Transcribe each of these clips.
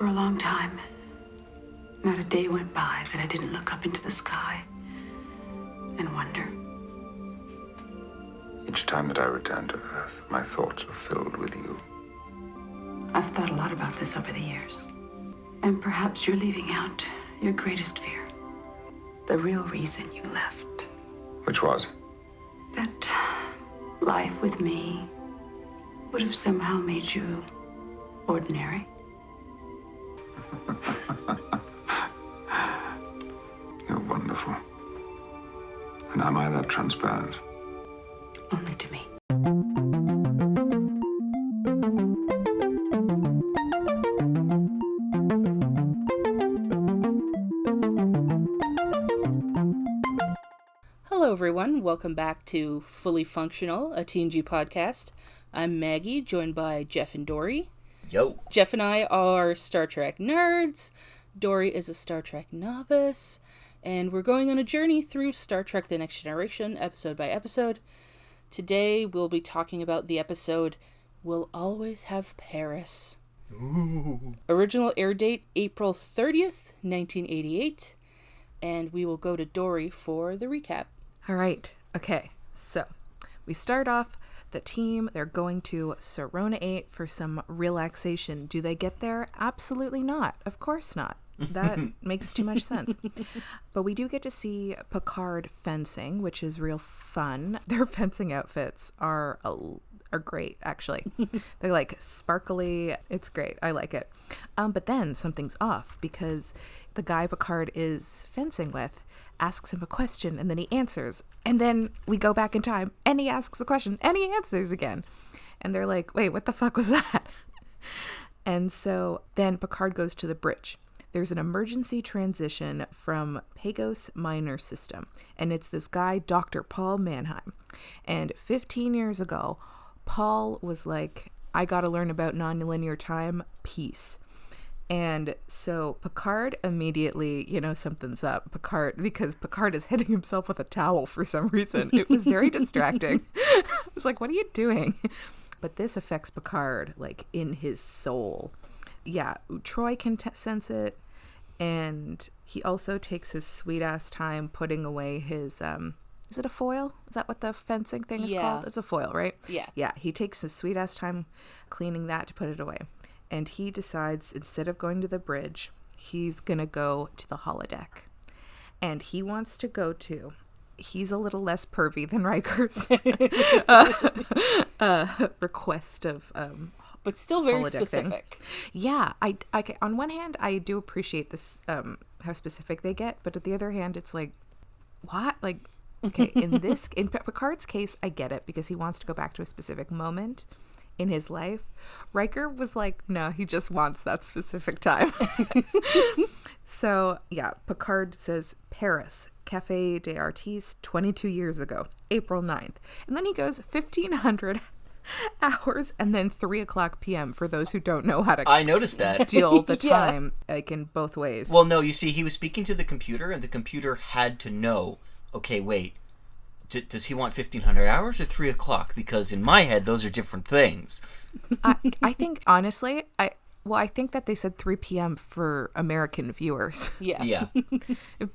For a long time, not a day went by that I didn't look up into the sky and wonder. Each time that I return to Earth, my thoughts are filled with you. I've thought a lot about this over the years. And perhaps you're leaving out your greatest fear. The real reason you left. Which was? That life with me would have somehow made you ordinary. You're wonderful. And am I that transparent? Only to me. Hello everyone, welcome back to Fully Functional, a TNG podcast. I'm Maggie, joined by Jeff and Dory. Yo. Jeff and I are Star Trek nerds. Dory is a Star Trek novice. And we're going on a journey through Star Trek The Next Generation, episode by episode. Today we'll be talking about the episode We'll Always Have Paris. Ooh. Original air date April 30th, 1988. And we will go to Dory for the recap. All right. Okay. So we start off the team. They're going to Serona 8 for some relaxation. Do they get there? Absolutely not. Of course not. That makes too much sense. But we do get to see Picard fencing, which is real fun. Their fencing outfits are great, actually. They're like sparkly. It's great. I like it. But then something's off because the guy Picard is fencing with asks him a question and then he answers. And then we go back in time and he asks a question and he answers again. And they're like, wait, what the fuck was that? And so then Picard goes to the bridge. There's an emergency transition from Pagos Minor System. And it's this guy, Dr. Paul Mannheim. And 15 years ago, Paul was like, I got to learn about nonlinear time. Peace. And so Picard immediately, something's up. Because Picard is hitting himself with a towel for some reason. It was very distracting. I was like, what are you doing? But this affects Picard, like, in his soul. Yeah, Troy can sense it. And he also takes his sweet-ass time putting away his, is it a foil? Is that what the fencing thing is called? It's a foil, right? Yeah. Yeah, he takes his sweet-ass time cleaning that to put it away. And he decides, instead of going to the bridge, he's going to go to the holodeck. And he wants to go to, he's a little less pervy than Riker's request of but still very holodeck specific. Thing. Yeah, I on one hand, I do appreciate this, how specific they get. But on the other hand, it's like, what? Like, okay, in Picard's case, I get it because he wants to go back to a specific moment in his life. Riker was like, no, he just wants that specific time. So yeah, Picard says Paris, Café des Artistes, 22 years ago, April 9th. And then he goes 1500 hours and then 3:00 p.m. for those who don't know how to I noticed that. deal the time like in both ways. Well, no, you see, he was speaking to the computer and the computer had to know, okay, wait, does he want 1500 hours or 3:00? Because in my head, those are different things. I think, honestly, I think that they said 3 p.m. for American viewers. Yeah.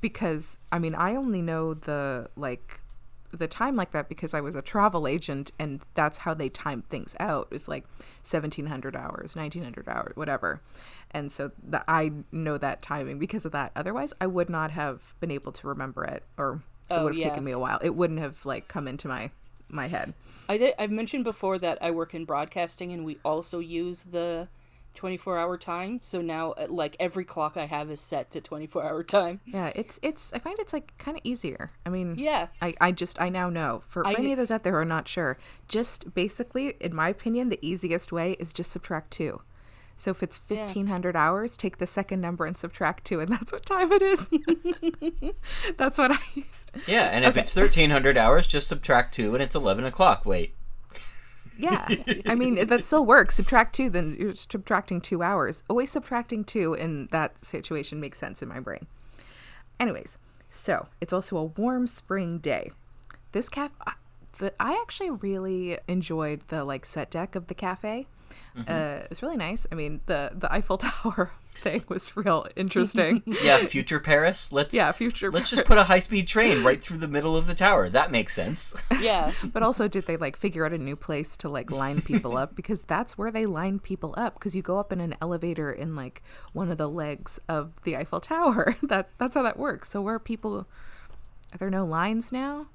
Because, I mean, I only know the time like that because I was a travel agent and that's how they time things out. It's like 1700 hours, 1900 hours, whatever. And so I know that timing because of that. Otherwise, I would not have been able to remember it, or it would have taken me a while. It wouldn't have come into my head. I've mentioned before that I work in broadcasting and we also use the 24-hour time. So now, every clock I have is set to 24-hour time. Yeah, it's. I find it's kind of easier. I mean, yeah. I now know. For any of those out there who are not sure, just basically, in my opinion, the easiest way is just subtract 2. So if it's 1500 hours, take the second number and subtract 2, and that's what time it is. That's what I used. Yeah, and if it's 1300 hours, just subtract 2, and it's 11:00. Wait. Yeah, I mean, that still works. Subtract 2, then you're subtracting 2 hours. Always subtracting 2 in that situation makes sense in my brain. Anyways, so it's also a warm spring day. This I actually really enjoyed the like set deck of the cafe. It was really nice. I mean, the Eiffel Tower thing was real interesting. Yeah, future Paris. Let's just put a high-speed train right through the middle of the tower. That makes sense. Yeah. But also, did they like figure out a new place to like line people up? Because that's where they line people up. Because you go up in an elevator in like one of the legs of the Eiffel Tower. That's how that works. So where are people? Are there no lines now?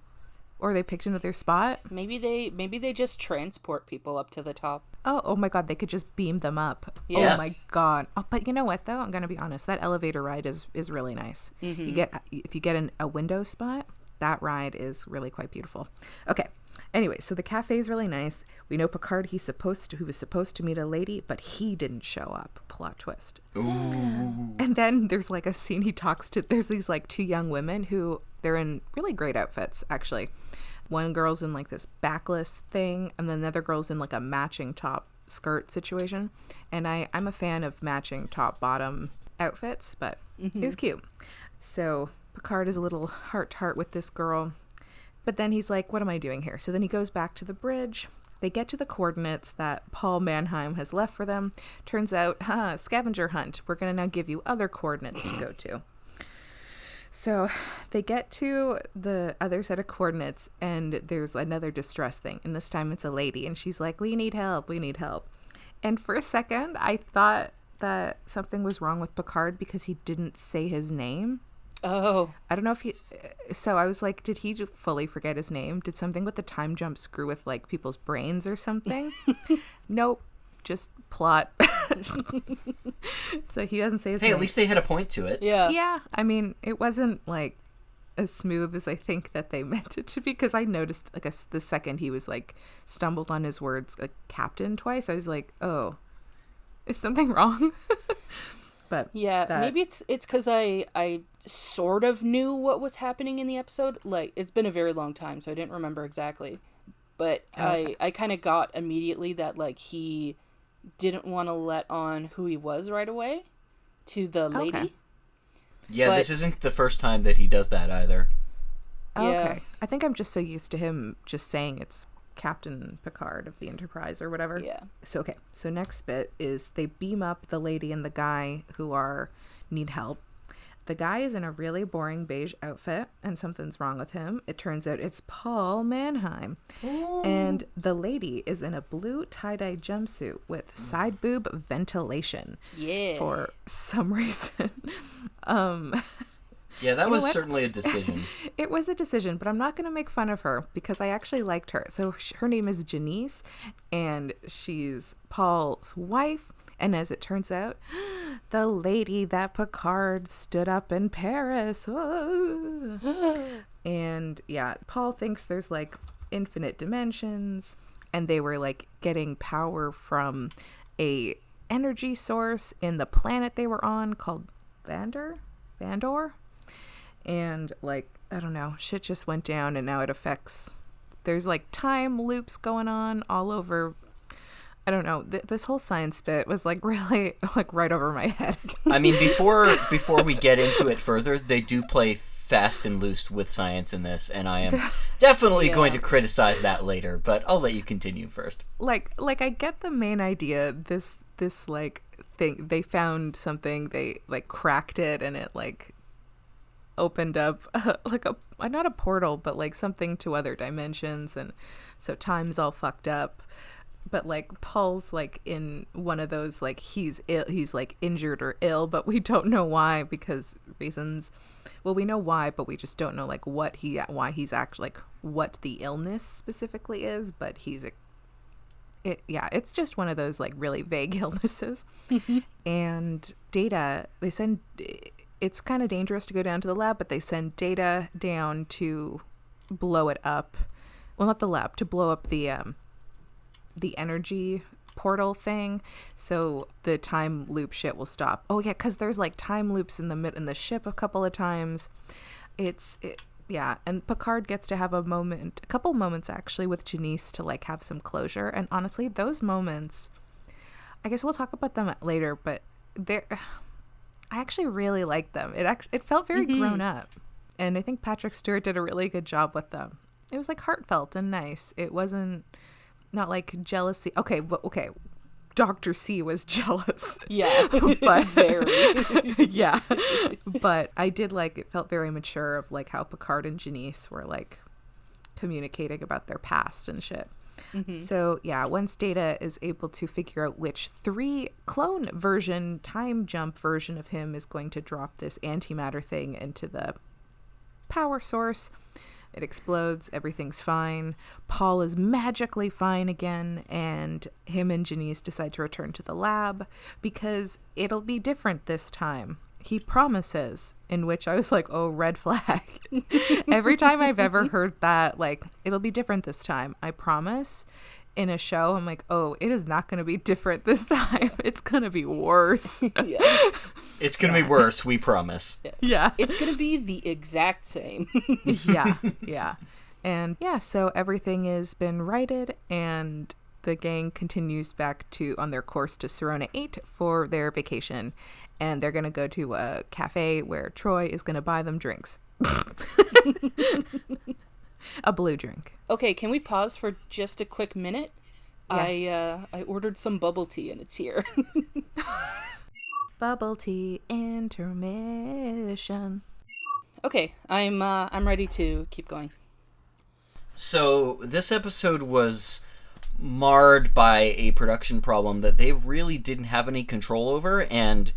Or they picked another spot? Maybe they just transport people up to the top. Oh my God, they could just beam them up. Yeah. Oh my God. Oh, but you know what though? I'm gonna be honest. That elevator ride is really nice. If you get a window spot, that ride is really quite beautiful. Okay. Anyway, so the cafe is really nice. We know Picard. He was supposed to meet a lady, but he didn't show up. Plot twist. Ooh. And then there's like a scene he talks to. There's these like two young women who they're in really great outfits actually. One girl's in like this backless thing, and then the other girl's in like a matching top skirt situation. And I'm a fan of matching top bottom outfits, but it was cute. So Picard is a little heart to heart with this girl. But then he's like, what am I doing here? So then he goes back to the bridge. They get to the coordinates that Paul Mannheim has left for them. Turns out, scavenger hunt. We're going to now give you other coordinates to go to. So they get to the other set of coordinates, and there's another distress thing. And this time it's a lady, and she's like, we need help, we need help. And for a second, I thought that something was wrong with Picard because he didn't say his name. Oh. I don't know if so I was like, did he just fully forget his name? Did something with the time jump screw with like people's brains or something? Nope. Just plot. So he doesn't say his name. Hey, at least they had a point to it. Yeah. Yeah. I mean, it wasn't like as smooth as I think that they meant it to be, because I noticed like the second he was like stumbled on his words like captain twice, I was like, oh, is something wrong? But yeah, maybe it's because I sort of knew what was happening in the episode. Like, it's been a very long time, so I didn't remember exactly. But okay. I kind of got immediately that, like, he didn't want to let on who he was right away to the lady. Okay. Yeah, but this isn't the first time that he does that either. Yeah. Okay. Yeah. I think I'm just so used to him just saying it's Captain Picard of the Enterprise or whatever. Yeah. So next bit is they beam up the lady and the guy who need help. The guy is in a really boring beige outfit, and something's wrong with him. It turns out it's Paul Mannheim. Ooh. And the lady is in a blue tie-dye jumpsuit with Sideboob ventilation. Yeah. For some reason. Yeah, that was certainly a decision. It was a decision, but I'm not going to make fun of her because I actually liked her. So her name is Janice, and she's Paul's wife. And as it turns out, the lady that Picard stood up in Paris. And yeah, Paul thinks there's like infinite dimensions, and they were like getting power from a energy source in the planet they were on called Vandor. And like, I don't know, shit just went down, and now it affects, there's like time loops going on all over. I don't know. This whole science bit was like really like right over my head. I mean, before we get into it further, they do play fast and loose with science in this, and I am definitely going to criticize that later, but I'll let you continue first. Like I get the main idea. This like thing, they found something, they like cracked it, and it like opened up like not a portal, but like something to other dimensions, and so time's all fucked up. But like Paul's like in one of those, like he's ill, he's like injured or ill, but we don't know why, because reasons. Well, we know why, but we just don't know like why he's actually like what the illness specifically is. But it's just one of those like really vague illnesses. And Data, they send. It's kind of dangerous to go down to the lab, but they send Data down to blow it up. Well, not the lab, to blow up the energy portal thing, so the time loop shit will stop. Oh yeah, because there's like time loops in the ship a couple of times. And Picard gets to have a couple moments actually with Janice to like have some closure. And honestly, those moments, I guess we'll talk about them later, but I actually really liked them. It felt very grown up, and I think Patrick Stewart did a really good job with them. it was like heartfelt and nice. It wasn't not like jealousy. Okay. Dr. C was jealous. Yeah. But very. yeah. But I did like, it felt very mature of like how Picard and Janice were like communicating about their past and shit. Mm-hmm. So yeah, once Data is able to figure out which 3 clone version, time jump version of him is going to drop this antimatter thing into the power source, it explodes, everything's fine. Paul is magically fine again, and him and Janice decide to return to the lab because it'll be different this time. He promises, in which I was like, oh, red flag. Every time I've ever heard that, like, it'll be different this time, I promise, in a show, I'm like, oh, it is not going to be different this time. It's going to be worse. Yeah. It's going to be worse, we promise. Yeah. It's going to be the exact same. Yeah. And yeah, so everything has been righted, and the gang continues back on their course to Serona 8 for their vacation. And they're going to go to a cafe where Troy is going to buy them drinks. A blue drink. Okay, can we pause for just a quick minute? Yeah. I ordered some bubble tea and it's here. Bubble tea intermission. Okay, I'm ready to keep going. So this episode was marred by a production problem that they really didn't have any control over, and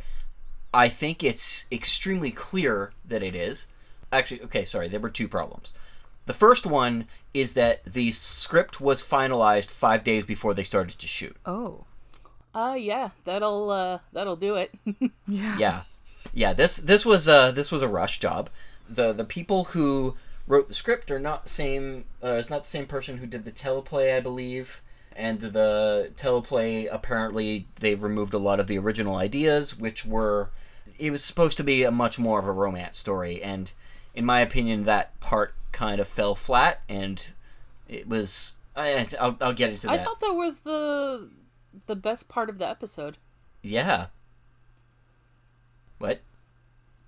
I think it's extremely clear that it is. Actually, okay, sorry, there were 2 problems. The first one is that the script was finalized 5 days before they started to shoot. Oh. Yeah, that'll do it. Yeah. This was a rush job. The people who wrote the script are not the same. It's not the same person who did the teleplay, I believe. And the teleplay, apparently, they've removed a lot of the original ideas, which were. It was supposed to be a much more of a romance story, and in my opinion, that part kind of fell flat, and it was. I'll get into that. I thought that was the best part of the episode. Yeah. What?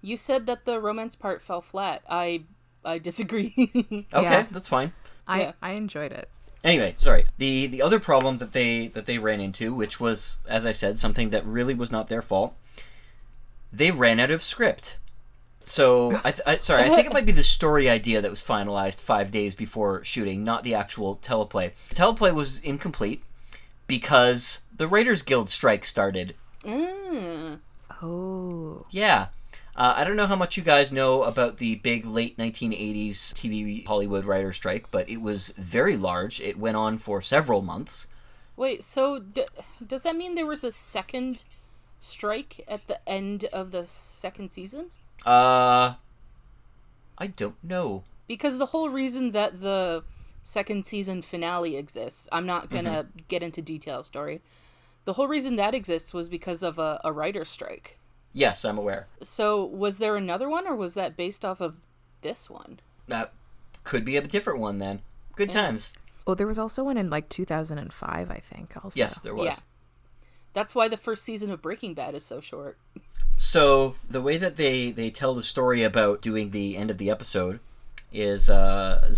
You said that the romance part fell flat. I disagree. Okay, Yeah. that's fine. I enjoyed it. Anyway, sorry. The other problem that they ran into, which was, as I said, something that really was not their fault, they ran out of script. So, I think it might be the story idea that was finalized 5 days before shooting, not the actual teleplay. The teleplay was incomplete because the Writers Guild strike started. Oh. Yeah. I don't know how much you guys know about the big late 1980s TV Hollywood writer strike, but it was very large. It went on for several months. Wait, so does that mean there was a second strike at the end of the second season? I don't know. Because the whole reason that the second season finale exists, I'm not gonna get into details, Dory. The whole reason that exists was because of a writer's strike. Yes, I'm aware. So, was there another one, or was that based off of this one? That could be a different one, then. Good times. Oh, there was also one in like 2005, I think, also. Yes, there was. Yeah. That's why the first season of Breaking Bad is so short. So, the way that they tell the story about doing the end of the episode is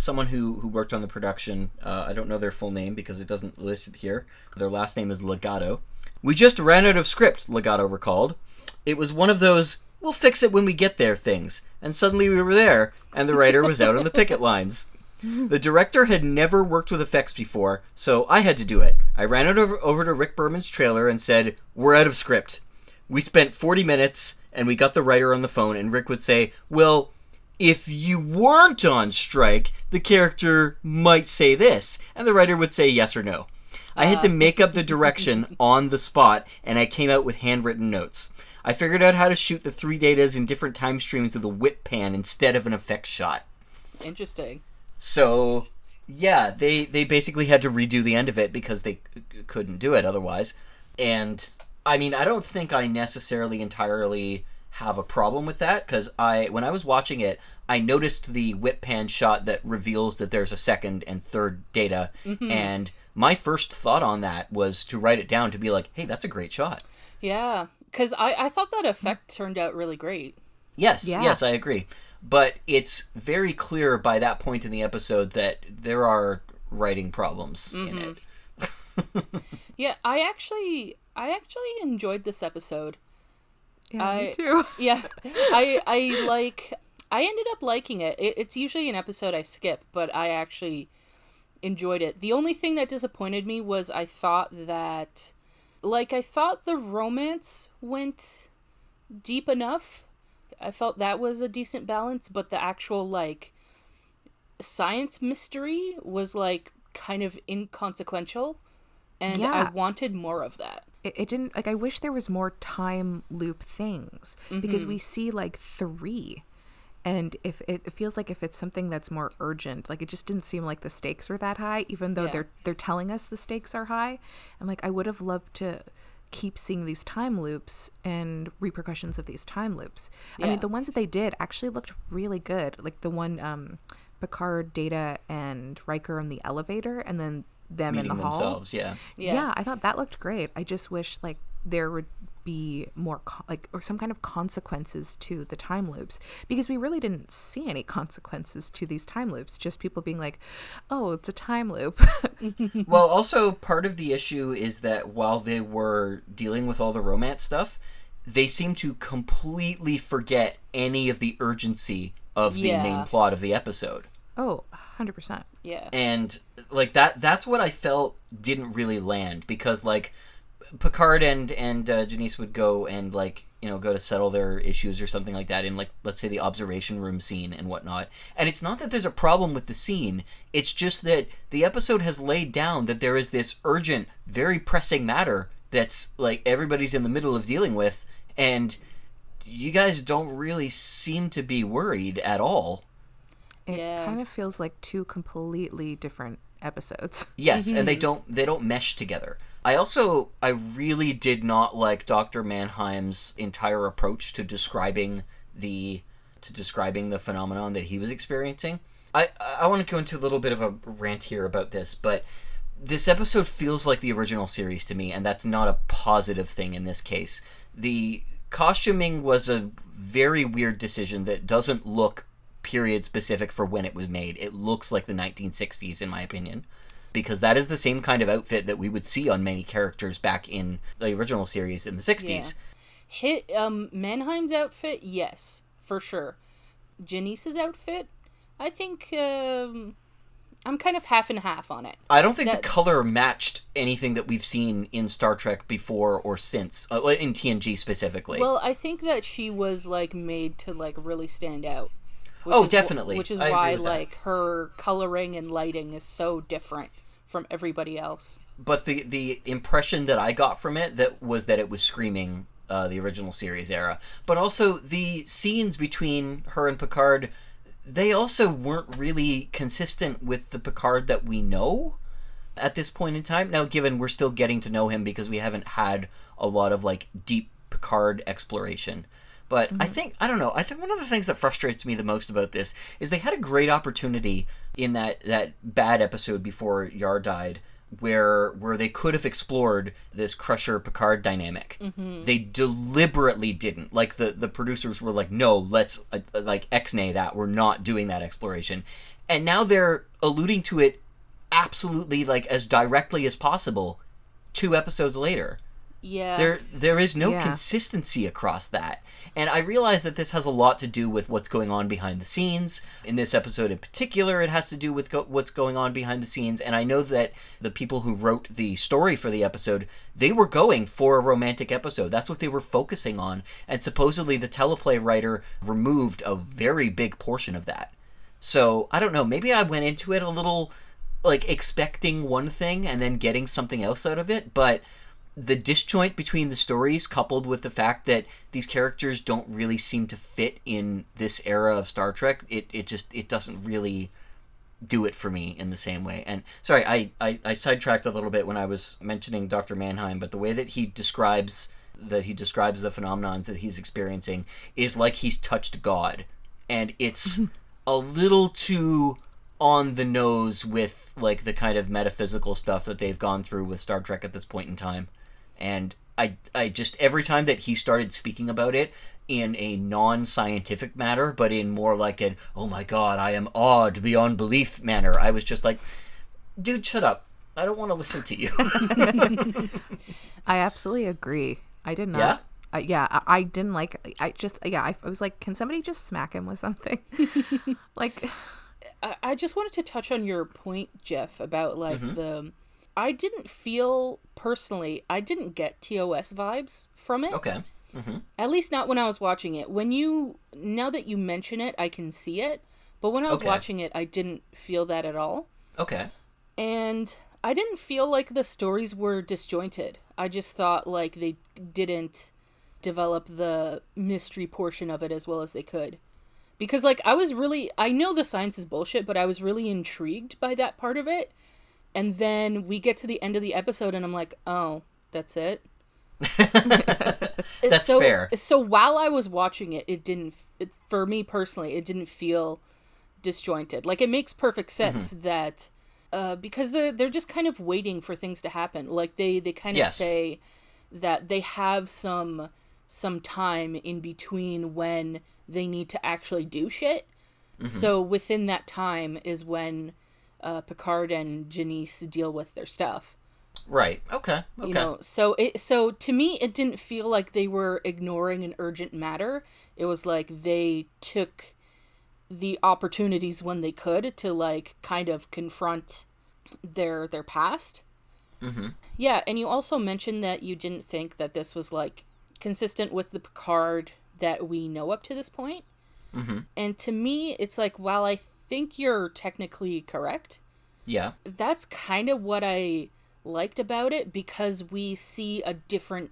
someone who worked on the production. I don't know their full name because it doesn't list it here. Their last name is Legato. We just ran out of script, Legato recalled. It was one of those, we'll fix it when we get there things. And suddenly we were there, and the writer was out on the picket lines. The director had never worked with effects before, so I had to do it. I ran it over to Rick Berman's trailer and said, we're out of script. We spent 40 minutes, and we got the writer on the phone, and Rick would say, well, if you weren't on strike, the character might say this. And the writer would say yes or no. I had to make up the direction on the spot, and I came out with handwritten notes. I figured out how to shoot the 3 datas in different time streams with a whip pan instead of an effects shot. Interesting. So, yeah, they basically had to redo the end of it because they couldn't do it otherwise. And, I mean, I don't think I necessarily entirely have a problem with that, because when I was watching it, I noticed the whip pan shot that reveals that there's a second and third data, and my first thought on that was to write it down to be like, hey, that's a great shot. Yeah, because I thought that effect turned out really great. Yes, I agree. but it's very clear by that point in the episode that there are writing problems in it. Yeah, I actually enjoyed this episode. Yeah, me too. Yeah, I ended up liking it. It's usually an episode I skip, but I actually enjoyed it. The only thing that disappointed me was I thought the romance went deep enough. I felt that was a decent balance, but the actual, like, science mystery was, like, kind of inconsequential, and I wanted more of that. It didn't, like, I wish there was more time loop things, because we see, like, 3, and if it feels like if it's something that's more urgent, like, it just didn't seem like the stakes were that high, even though they're telling us the stakes are high. I'm like, I would have loved to keep seeing these time loops and repercussions of these time loops. I mean, the ones that they did actually looked really good. Like the one Picard, Data, and Riker in the elevator, and then them Meeting in the hall. themselves, Yeah, I thought that looked great. I just wish, like, there would be more or some kind of consequences to the time loops, because we really didn't see any consequences to these time loops, just people being like, oh, it's a time loop. Well, also part of the issue is that while they were dealing with all the romance stuff, they seem to completely forget any of the urgency of the main plot of the episode. Oh, 100%. Yeah. And like that's what I felt didn't really land, because like Picard and Janice would go and, like, you know, go to settle their issues or something like that in, like, let's say the observation room scene and whatnot. And it's not that there's a problem with the scene. It's just that the episode has laid down that there is this urgent, very pressing matter that's, like, everybody's in the middle of dealing with, and you guys don't really seem to be worried at all. It kind of feels like 2 completely different episodes. Yes, and they don't mesh together. I really did not like Dr. Mannheim's entire approach to describing the phenomenon that he was experiencing. I want to go into a little bit of a rant here about this, but this episode feels like the original series to me, and that's not a positive thing in this case. The costuming was a very weird decision that doesn't look period specific for when it was made. It looks like the 1960s, in my opinion, because that is the same kind of outfit that we would see on many characters back in the original series in the 60s. Mannheim's outfit, yes, for sure. Janice's outfit, I think I'm kind of half and half on it. I don't think the color matched anything that we've seen in Star Trek before or since, in TNG specifically. Well, I think that she was, like, made to, like, really stand out. Definitely. Which is why, like, her coloring and lighting is so different from everybody else. But the impression that I got from it was that it was screaming the original series era. But also the scenes between her and Picard, they also weren't really consistent with the Picard that we know at this point in time. Now, given we're still getting to know him because we haven't had a lot of, like, deep Picard exploration. But I think one of the things that frustrates me the most about this is they had a great opportunity in that bad episode before Yar died, where they could have explored this Crusher-Picard dynamic. They deliberately didn't. Like, the producers were like, no, let's, like, ex-nay that. We're not doing that exploration. And now they're alluding to it absolutely, like, as directly as possible 2 episodes later. Yeah. There is no consistency across that. And I realize that this has a lot to do with what's going on behind the scenes. In this episode in particular, it has to do with what's going on behind the scenes. And I know that the people who wrote the story for the episode, they were going for a romantic episode. That's what they were focusing on. And supposedly the teleplay writer removed a very big portion of that. So, I don't know, maybe I went into it a little, like, expecting one thing and then getting something else out of it, but the disjoint between the stories, coupled with the fact that these characters don't really seem to fit in this era of Star Trek, it doesn't really do it for me in the same way. And sorry, I sidetracked a little bit when I was mentioning Dr. Mannheim, but the way that he describes the phenomenons that he's experiencing is like he's touched God, and it's a little too on the nose with, like, the kind of metaphysical stuff that they've gone through with Star Trek at this point in time. And I just, every time that he started speaking about it in a non-scientific manner, but in more like an, oh my god, I am awed beyond belief manner, I was just like, dude, shut up. I don't want to listen to you. I absolutely agree. I did not. Yeah? I didn't like, I was like, can somebody just smack him with something? Like, I just wanted to touch on your point, Jeff, about like I didn't feel personally, I didn't get TOS vibes from it. Okay. At least not when I was watching it. Now that you mention it, I can see it. But when I was watching it, I didn't feel that at all. Okay. And I didn't feel like the stories were disjointed. I just thought like they didn't develop the mystery portion of it as well as they could. Because like I know the science is bullshit, but I was really intrigued by that part of it. And then we get to the end of the episode and I'm like, oh, that's it? That's fair. So while I was watching it, for me personally, it didn't feel disjointed. Like, it makes perfect sense that because they're just kind of waiting for things to happen. Like, they kind of say that they have some time in between when they need to actually do shit. So within that time is when Picard and Janice deal with their stuff. Right. Okay. You know, so to me, it didn't feel like they were ignoring an urgent matter. It was like they took the opportunities when they could to like kind of confront their past. Yeah, and you also mentioned that you didn't think that this was like consistent with the Picard that we know up to this point. And to me, it's like, while I think you're technically correct, that's kind of what I liked about it, because we see a different,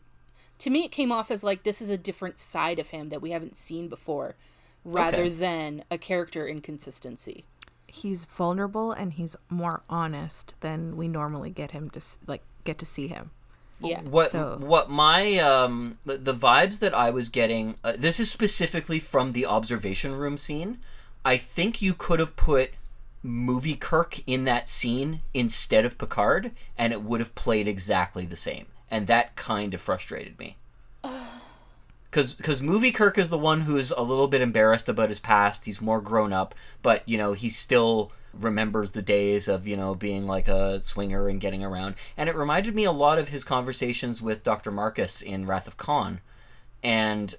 to me it came off as like this is a different side of him that we haven't seen before, rather than a character inconsistency. He's vulnerable and he's more honest than we normally get to see him. Yeah. What my the vibes that I was getting, this is specifically from the observation room scene. I think you could have put movie Kirk in that scene instead of Picard, and it would have played exactly the same. And that kind of frustrated me. Because movie Kirk is the one who's a little bit embarrassed about his past. He's more grown up, but, you know, he still remembers the days of, you know, being like a swinger and getting around. And it reminded me a lot of his conversations with Dr. Marcus in Wrath of Khan. And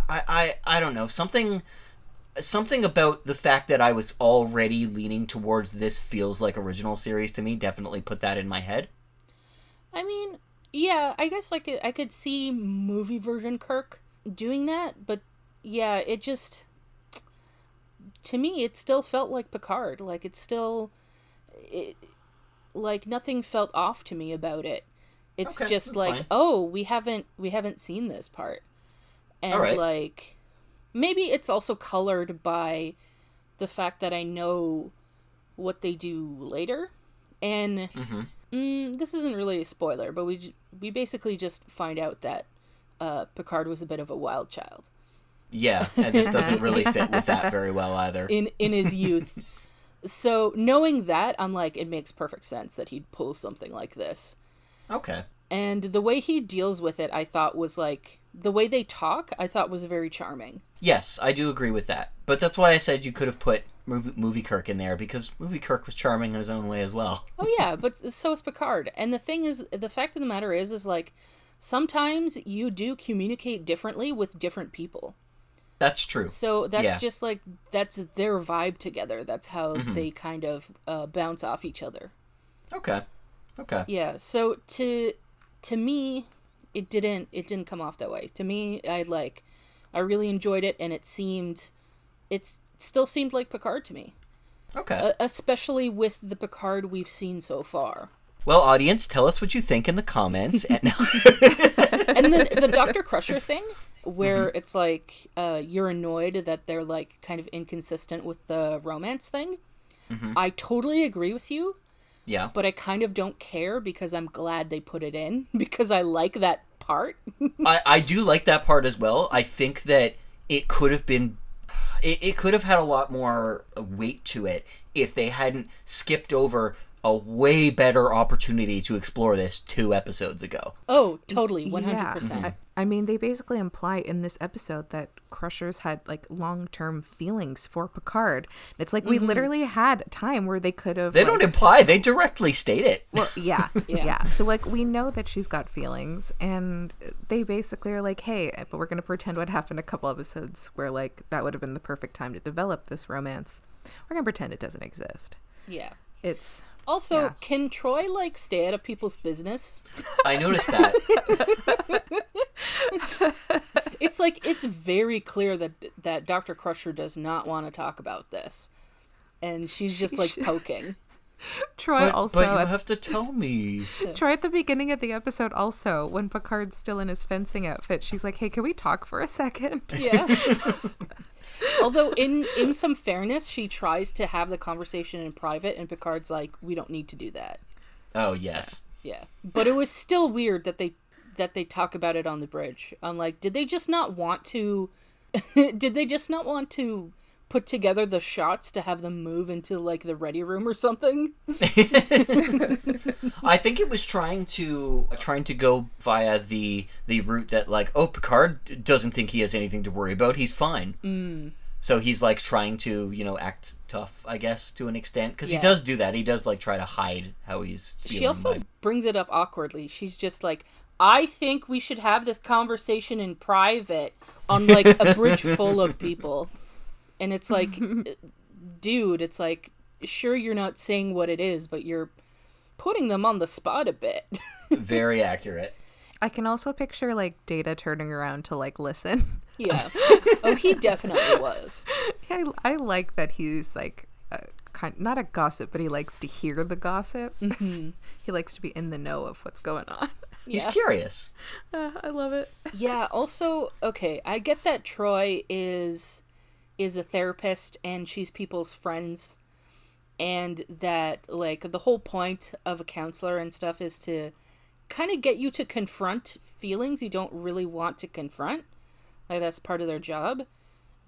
I don't know, something about the fact that I was already leaning towards this feels like original series to me definitely put that in my head. I mean, yeah, I guess like I could see movie version Kirk doing that, but yeah, it just, to me, it still felt like Picard. Like, like nothing felt off to me about it. It's just like, fine. Oh, we haven't seen this part. And like, maybe it's also colored by the fact that I know what they do later. And this isn't really a spoiler, but we basically just find out that Picard was a bit of a wild child. Yeah, and this doesn't really fit with that very well either. In his youth. So knowing that, I'm like, it makes perfect sense that he'd pull something like this. Okay. And the way he deals with it, I thought was like, the way they talk, I thought was very charming. Yes, I do agree with that. But that's why I said you could have put movie Kirk in there, because movie Kirk was charming in his own way as well. Oh yeah, but so is Picard. And the thing is, the fact of the matter is like, sometimes you do communicate differently with different people. That's true. So that's just like, that's their vibe together. That's how they kind of bounce off each other. Okay. Yeah, so to me, it didn't come off that way. To me, I really enjoyed it, and it still seemed like Picard to me. Okay. Especially with the Picard we've seen so far. Well, audience, tell us what you think in the comments. And the Dr. Crusher thing, where it's like, you're annoyed that they're like kind of inconsistent with the romance thing. I totally agree with you. Yeah. But I kind of don't care, because I'm glad they put it in, because I like that part. I do like that part as well. I think that it could have been, it could have had a lot more weight to it if they hadn't skipped over a way better opportunity to explore this 2 episodes ago. Oh, totally, 100%. Yeah. I mean, they basically imply in this episode that Crushers had like long-term feelings for Picard. It's like we literally had time where they could have. They don't imply; they directly state it. Well, yeah, yeah. So like we know that she's got feelings, and they basically are like, "Hey, but we're gonna pretend what happened a couple episodes where like that would have been the perfect time to develop this romance. We're gonna pretend it doesn't exist." Yeah. It's. Also, Yeah. can Troy, like, stay out of people's business? I noticed that. It's like, it's very clear that Dr. Crusher does not want to talk about this. And she's just, like, poking. Troy But you have to tell me. Troy at the beginning of the episode also, when Picard's still in his fencing outfit, she's like, "Hey, can we talk for a second?" Yeah. Although, in some fairness, she tries to have the conversation in private, and Picard's like, "We don't need to do that." Oh, yes. Yeah. But it was still weird that they talk about it on the bridge. I'm like, did they just not want to put together the shots to have them move into like the ready room or something? I think it was trying to go via the route that like, oh, Picard doesn't think he has anything to worry about. He's fine. So he's like trying to, act tough, I guess, to an extent, because he does do that. He does like try to hide how he's feeling. She also brings it up awkwardly. She's just like, I think we should have this conversation in private on like a bridge full of people. And it's like, dude, it's like, sure, you're not saying what it is, but you're putting them on the spot a bit. Very accurate. I can also picture like Data turning around to like listen. Yeah. Oh, he definitely was. I like that he's like not a gossip, but he likes to hear the gossip. Mm-hmm. He likes to be in the know of what's going on. He's curious. I love it. Yeah. Also, okay, I get that Troy is a therapist and she's people's friends, and that like the whole point of a counselor and stuff is to kind of get you to confront feelings you don't really want to confront. Like that's part of their job.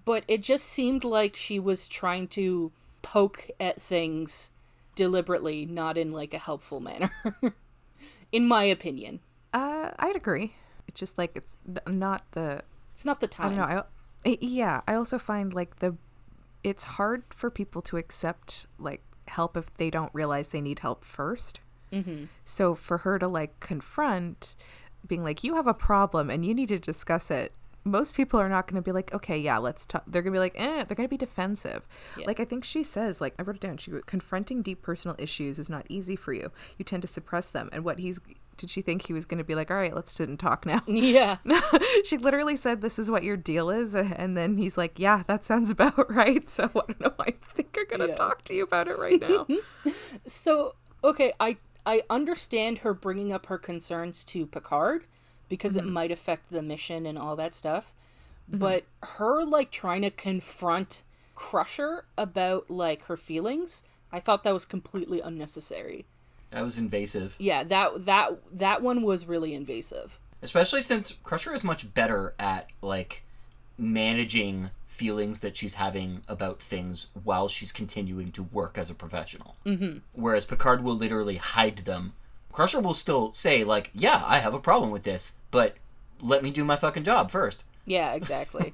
But it just seemed like she was trying to poke at things deliberately, not in like a helpful manner. In my opinion. I'd agree. It's just like it's not the time. I don't know. I also find like it's hard for people to accept like help if they don't realize they need help first. Mm-hmm. So for her to like confront, being like, you have a problem and you need to discuss it. Most people are not going to be like, okay, yeah, let's talk. They're going to be like, they're going to be defensive. Yeah. Like I think she says, like I wrote it down. She goes, confronting deep personal issues is not easy for you. You tend to suppress them. And did she think he was going to be like, all right, let's sit and talk now? Yeah. She literally said, this is what your deal is. And then he's like, yeah, that sounds about right. So I don't know. I think I'm going to talk to you about it right now. So, okay, I understand her bringing up her concerns to Picard because it might affect the mission and all that stuff. But her, like, trying to confront Crusher about, like, her feelings, I thought that was completely unnecessary. That was invasive. Yeah, that one was really invasive. Especially since Crusher is much better at, like, managing feelings that she's having about things while she's continuing to work as a professional. Mm-hmm. Whereas Picard will literally hide them. Crusher will still say, like, yeah, I have a problem with this, but let me do my fucking job first. Yeah, exactly.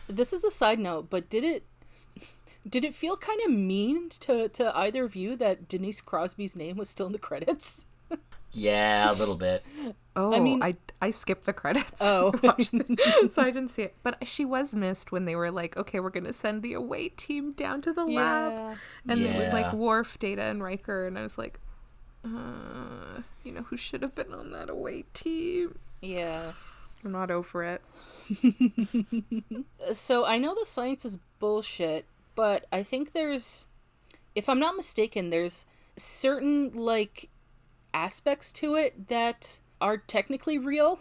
This is a side note, but did it feel kind of mean to either of you that Denise Crosby's name was still in the credits? Yeah, a little bit. Oh, I mean, I skipped the credits. Oh. So I didn't see it. But she was missed when they were like, okay, we're going to send the away team down to the lab. And it was like Worf, Data, and Riker. And I was like, who should have been on that away team? Yeah. I'm not over it. So I know the science is bullshit, but I think if I'm not mistaken, there's certain, like, aspects to it that are technically real.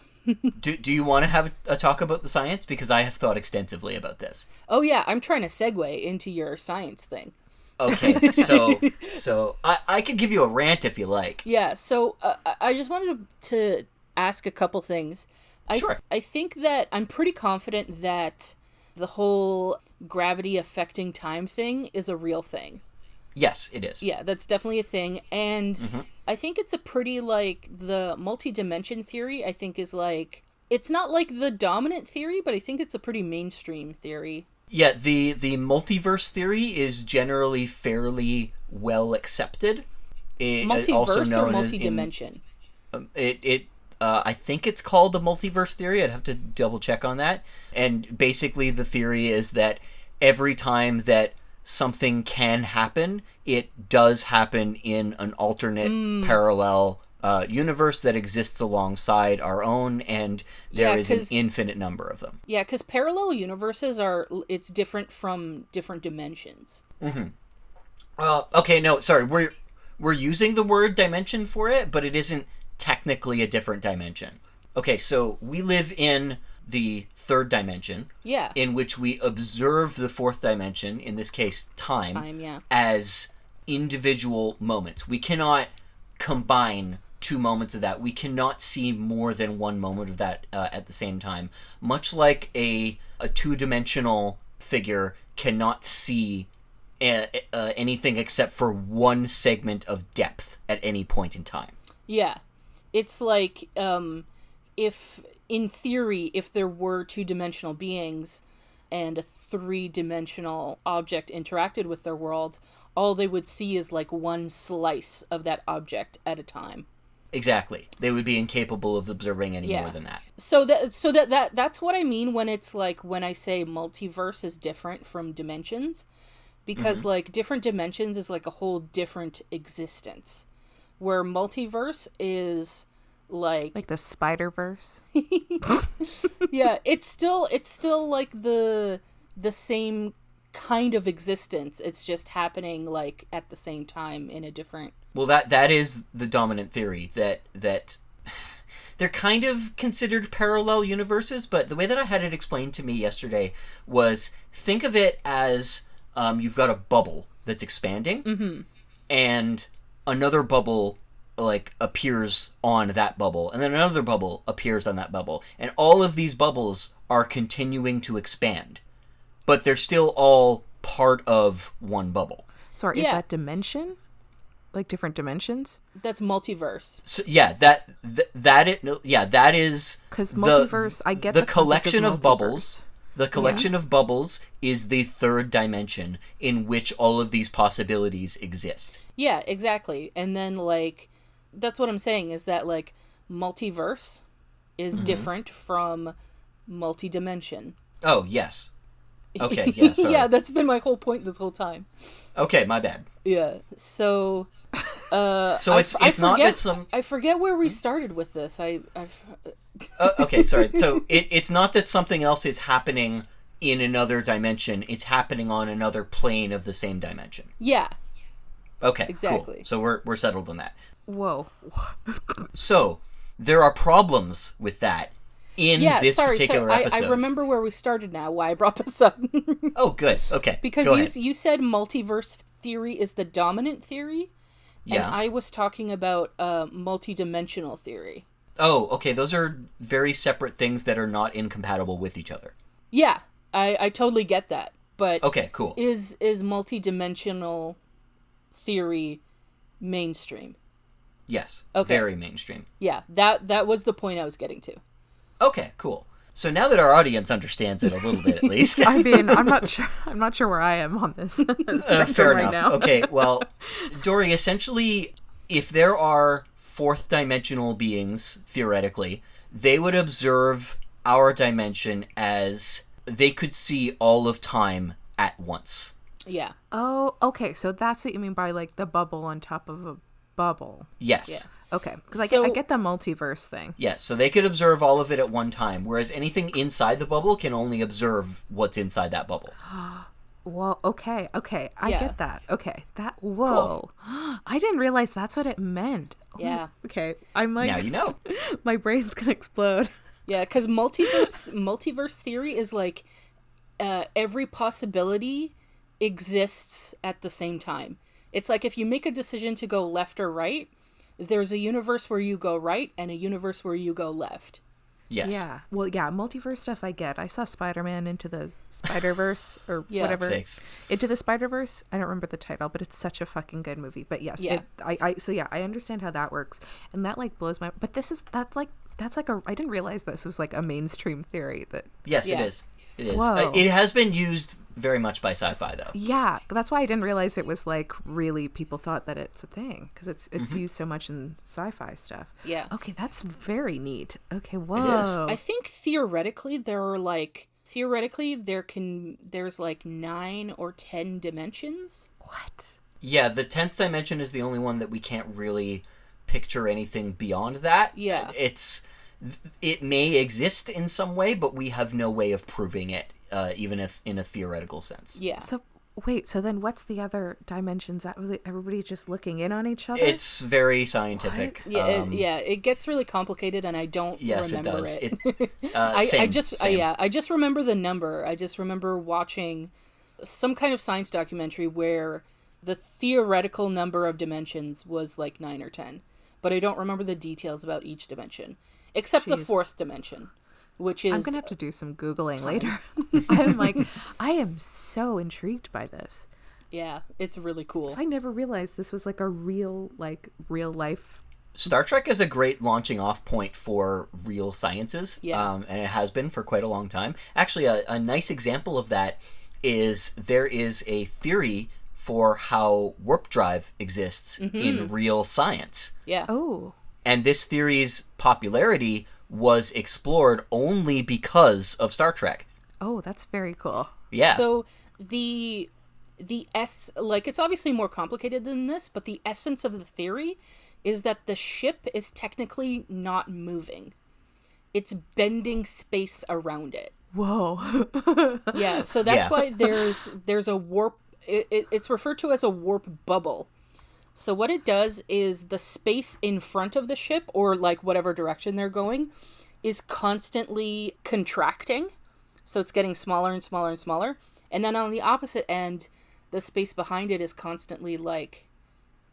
Do you want to have a talk about the science? Because I have thought extensively about this. Oh yeah, I'm trying to segue into your science thing. Okay, so I could give you a rant if you like. Yeah, so I just wanted to ask a couple things. Sure. I think that I'm pretty confident that the whole gravity affecting time thing is a real thing. Yes, it is. Yeah, that's definitely a thing. And I think it's a pretty, like, the multi-dimension theory, I think, is, like, it's not, like, the dominant theory, but I think it's a pretty mainstream theory. Yeah, the multiverse theory is generally fairly well accepted. Multiverse or multi-dimension? I think it's called the multiverse theory. I'd have to double check on that. And basically the theory is that every time that something can happen, it does happen in an alternate parallel universe that exists alongside our own, and there is an infinite number of them. Yeah, because parallel universes it's different from different dimensions. Okay, no, sorry, we're using the word dimension for it, but it isn't technically a different dimension. Okay, so we live in the third dimension, in which we observe the fourth dimension, in this case time, as individual moments. We cannot combine two moments of that. We cannot see more than one moment of that at the same time. Much like a two-dimensional figure cannot see anything except for one segment of depth at any point in time. Yeah. It's like, if, in theory, if there were two-dimensional beings and a three-dimensional object interacted with their world, all they would see is, like, one slice of that object at a time. Exactly. They would be incapable of observing any more than that. So that's what I mean when it's, like, when I say multiverse is different from dimensions. Because, like, different dimensions is, like, a whole different existence. Where multiverse is like the Spider-Verse. Yeah, it's still like the same kind of existence. It's just happening, like, at the same time in a different. Well, that is the dominant theory, that they're kind of considered parallel universes, but the way that I had it explained to me yesterday was, think of it as you've got a bubble that's expanding, and another bubble, like, appears on that bubble, and then another bubble appears on that bubble, and all of these bubbles are continuing to expand, but they're still all part of one bubble. Sorry, is that dimension? Like different dimensions? That's multiverse. So, yeah, that is, because multiverse. I get the collection of bubbles. The collection of bubbles is the third dimension in which all of these possibilities exist. Yeah, exactly. And then, like, that's what I'm saying, is that, like, multiverse is different from multi-dimension. Oh, yes. Okay, yeah, sorry. Yeah, that's been my whole point this whole time. Okay, my bad. Yeah, so... so it's not that some... I forget where we started with this. Okay, sorry. So it's not that something else is happening in another dimension. It's happening on another plane of the same dimension. Yeah. Okay, exactly. Cool. So we're settled on that. Whoa. So there are problems with that in this particular episode. I remember where we started now, why I brought this up. Oh, good. Okay. Because you said multiverse theory is the dominant theory, and I was talking about multidimensional theory. Oh, okay. Those are very separate things that are not incompatible with each other. Yeah, I totally get that. But okay, cool. Is multidimensional theory mainstream? Yes. Okay. Very mainstream. Yeah, that was the point I was getting to. Okay, cool. So now that our audience understands it a little bit, at least. I mean, I'm not sure where I am on this. Fair right enough. Now. Okay, well, Dory, essentially, if there are fourth dimensional beings, theoretically, they would observe our dimension as they could see all of time at once. Yeah. Oh, okay. So that's what you mean by, like, the bubble on top of a bubble. Yes. Yeah. Okay. Because I get the multiverse thing. Yes. So they could observe all of it at one time, whereas anything inside the bubble can only observe what's inside that bubble. Well, okay. I get that. Okay. Whoa. Cool. I didn't realize that's what it meant. Yeah. Okay. I'm like... Now you know. My brain's gonna explode. Yeah, because multiverse theory is like every possibility exists at the same time. It's like if you make a decision to go left or right, there's a universe where you go right and a universe where you go left. Yes. Yeah. Well, yeah, multiverse stuff I get. I saw Spider-Man Into the Spider-Verse or Yeah. whatever. Sakes. Into the Spider-Verse. I don't remember the title, but it's such a fucking good movie. But yes, Yeah. I understand how that works. And that like blows my, but that's like I didn't realize this was like a mainstream theory that. Yes, Yeah. it is. It is. Whoa. It has been used very much by sci-fi, though. Yeah, that's why I didn't realize it was like really people thought that it's a thing because it's used so much in sci-fi stuff. Yeah. Okay, that's very neat. Okay, whoa. It is. I think theoretically there's like 9 or 10 dimensions. What? Yeah, the 10th dimension is the only one that we can't really picture anything beyond that. Yeah. It may exist in some way, but we have no way of proving it, even if in a theoretical sense. Yeah. So wait, so then what's the other dimensions? Everybody's just looking in on each other? It's very scientific. Yeah, it gets really complicated, and I don't remember it does. I just remember the number. I just remember watching some kind of science documentary where the theoretical number of dimensions was like 9 or 10, but I don't remember the details about each dimension, except the 4th dimension, which is... I'm going to have to do some Googling later. I am so intrigued by this. Yeah, it's really cool. I never realized this was like a real life. Star Trek is a great launching off point for real sciences, Yeah. And it has been for quite a long time. Actually, a nice example of that is there is a theory for how warp drive exists in real science. Yeah. Oh. And this theory's popularity was explored only because of Star Trek. Oh, that's very cool. Yeah. So the it's obviously more complicated than this, but the essence of the theory is that the ship is technically not moving. It's bending space around it. Whoa. Yeah, so that's Yeah. why there's a warp. It's referred to as a warp bubble. So what it does is the space in front of the ship, or like whatever direction they're going, is constantly contracting. So it's getting smaller and smaller and smaller. And then on the opposite end, the space behind it is constantly like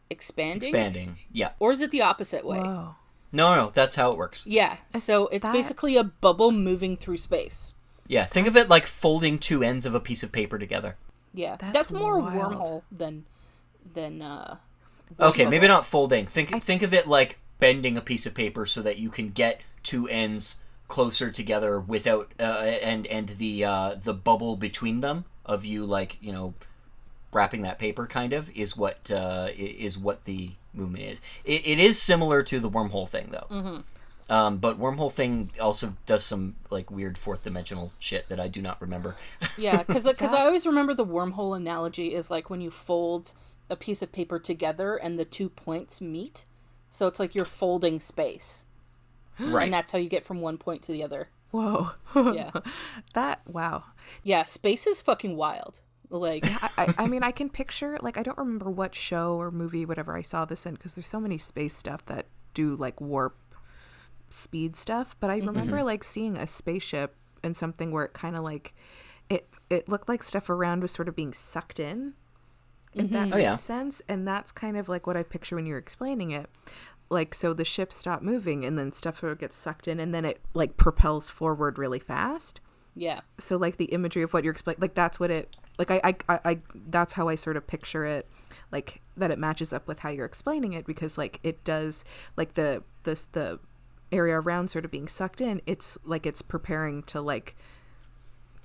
expanding. Expanding, yeah. Or is it the opposite way? Whoa. No, that's how it works. Yeah, so it's That- basically a bubble moving through space. Yeah, think of it like folding two ends of a piece of paper together. Yeah, That's that's more wild. wormhole than Okay, maybe not folding. Think of it like bending a piece of paper so that you can get two ends closer together without and the bubble between them of you wrapping that paper kind of is what the movement is. It is similar to the wormhole thing though. Mm-hmm. But wormhole thing also does some like weird fourth dimensional shit that I do not remember. Yeah, because I always remember the wormhole analogy is like when you fold a piece of paper together and the 2 points meet. So it's like you're folding space. Right. And that's how you get from one point to the other. Whoa. Yeah. Wow. Yeah, space is fucking wild. Like, I mean, I can picture, like, I don't remember what show or movie, whatever I saw this in, because there's so many space stuff that do, like, warp speed stuff. But I remember, like, seeing a spaceship and something where it kind of, like, it looked like stuff around was sort of being sucked in, if that makes sense. And that's kind of, like, what I picture when you're explaining it. Like, so the ship stopped moving and then stuff sort of gets sucked in and then it, like, propels forward really fast. yeah. So, like, the imagery of what you're explaining, like, that's what it, like, I that's how I sort of picture it, like, that it matches up with how you're explaining it, because, like, it does, like, the area around sort of being sucked in, it's, like, it's preparing to, like,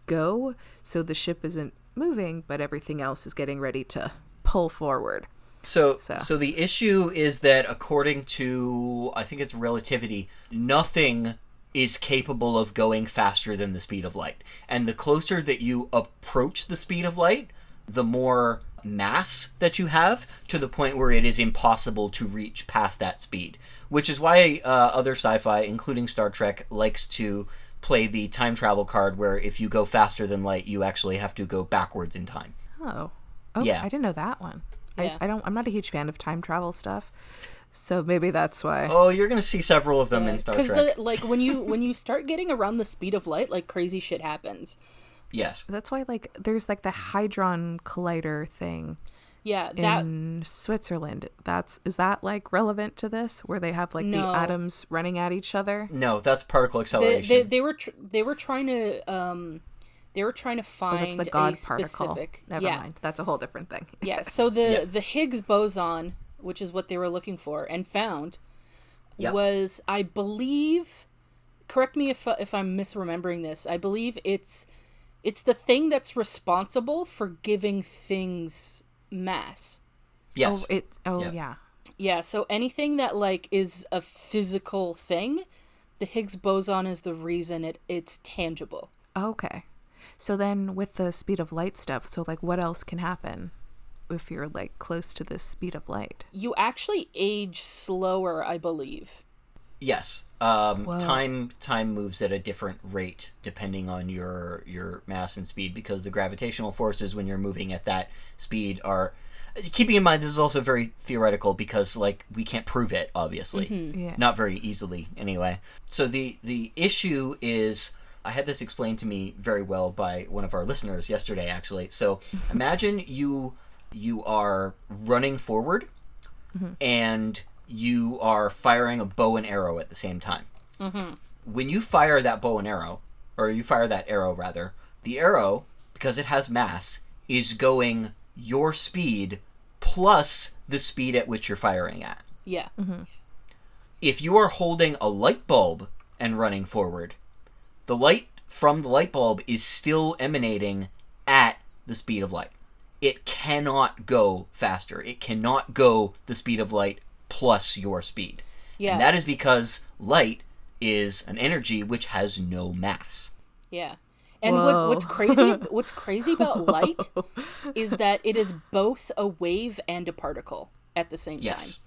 go, so the ship isn't moving, but everything else is getting ready to pull forward. So the issue is that according to, I think it's relativity, nothing is capable of going faster than the speed of light. And the closer that you approach the speed of light, the more mass that you have, to the point where it is impossible to reach past that speed. Which is why other sci-fi, including Star Trek, likes to play the time travel card, where if you go faster than light, you actually have to go backwards in time. Oh, okay. Yeah. I didn't know that one. Yeah. I'm not a huge fan of time travel stuff, so maybe that's why. Oh, you're going to see several of them in Star Trek. Because, like, when you start getting around the speed of light, like, crazy shit happens. Yes. That's why, like, there's, like, the Hadron Collider thing. Yeah, that in Switzerland. Is that like relevant to this, where they have like the atoms running at each other? No, that's particle acceleration. they were trying to find that's the God a particle. specific. Never mind. That's a whole different thing. Yeah. So the Higgs boson, which is what they were looking for and found, was, I believe, correct me if I'm misremembering this, I believe it's the thing that's responsible for giving things mass. Yes. Yeah. Yeah, so anything that like is a physical thing, the Higgs boson is the reason it's tangible. Okay. So then with the speed of light stuff, so like what else can happen if you're like close to the speed of light? You actually age slower, I believe. Yes. Time moves at a different rate depending on your mass and speed, because the gravitational forces when you're moving at that speed are, keeping in mind this is also very theoretical because like we can't prove it, obviously. Mm-hmm. Yeah. Not very easily anyway. So the issue is, I had this explained to me very well by one of our listeners yesterday actually. So imagine you are running forward and you are firing a bow and arrow at the same time. Mm-hmm. When you fire that bow and arrow, or you fire that arrow rather, the arrow, because it has mass, is going your speed plus the speed at which you're firing at. Yeah. Mm-hmm. If you are holding a light bulb and running forward, the light from the light bulb is still emanating at the speed of light. It cannot go faster. It cannot go the speed of light plus your speed. Yeah. And that is because light is an energy which has no mass. Yeah. And Whoa. what's crazy about light is that it is both a wave and a particle at the same time. Yes.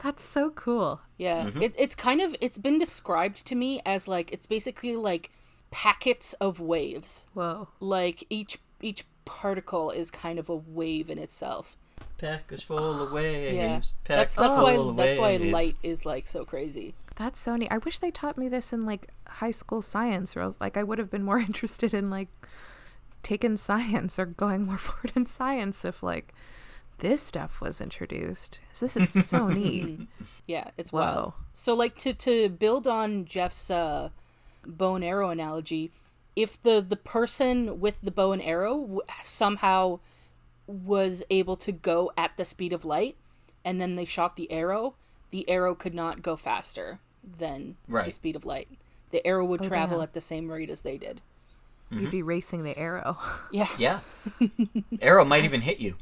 That's so cool. Yeah. Mm-hmm. It's been described to me as like, it's basically like packets of waves. Whoa. Like each particle is kind of a wave in itself. Package full of waves. Yeah. Package That's full why of light is like so crazy. That's so neat. I wish they taught me this in like high school science, or else, like I would have been more interested in like taking science or going more forward in science if like this stuff was introduced. This is so neat. Yeah, it's Whoa. wild. So like to build on Jeff's bow and arrow analogy, if the person with the bow and arrow somehow was able to go at the speed of light and then they shot the arrow could not go faster than the speed of light. The arrow would travel damn. at the same rate as they did. You'd be racing the arrow. Yeah. Yeah. Arrow might even hit you.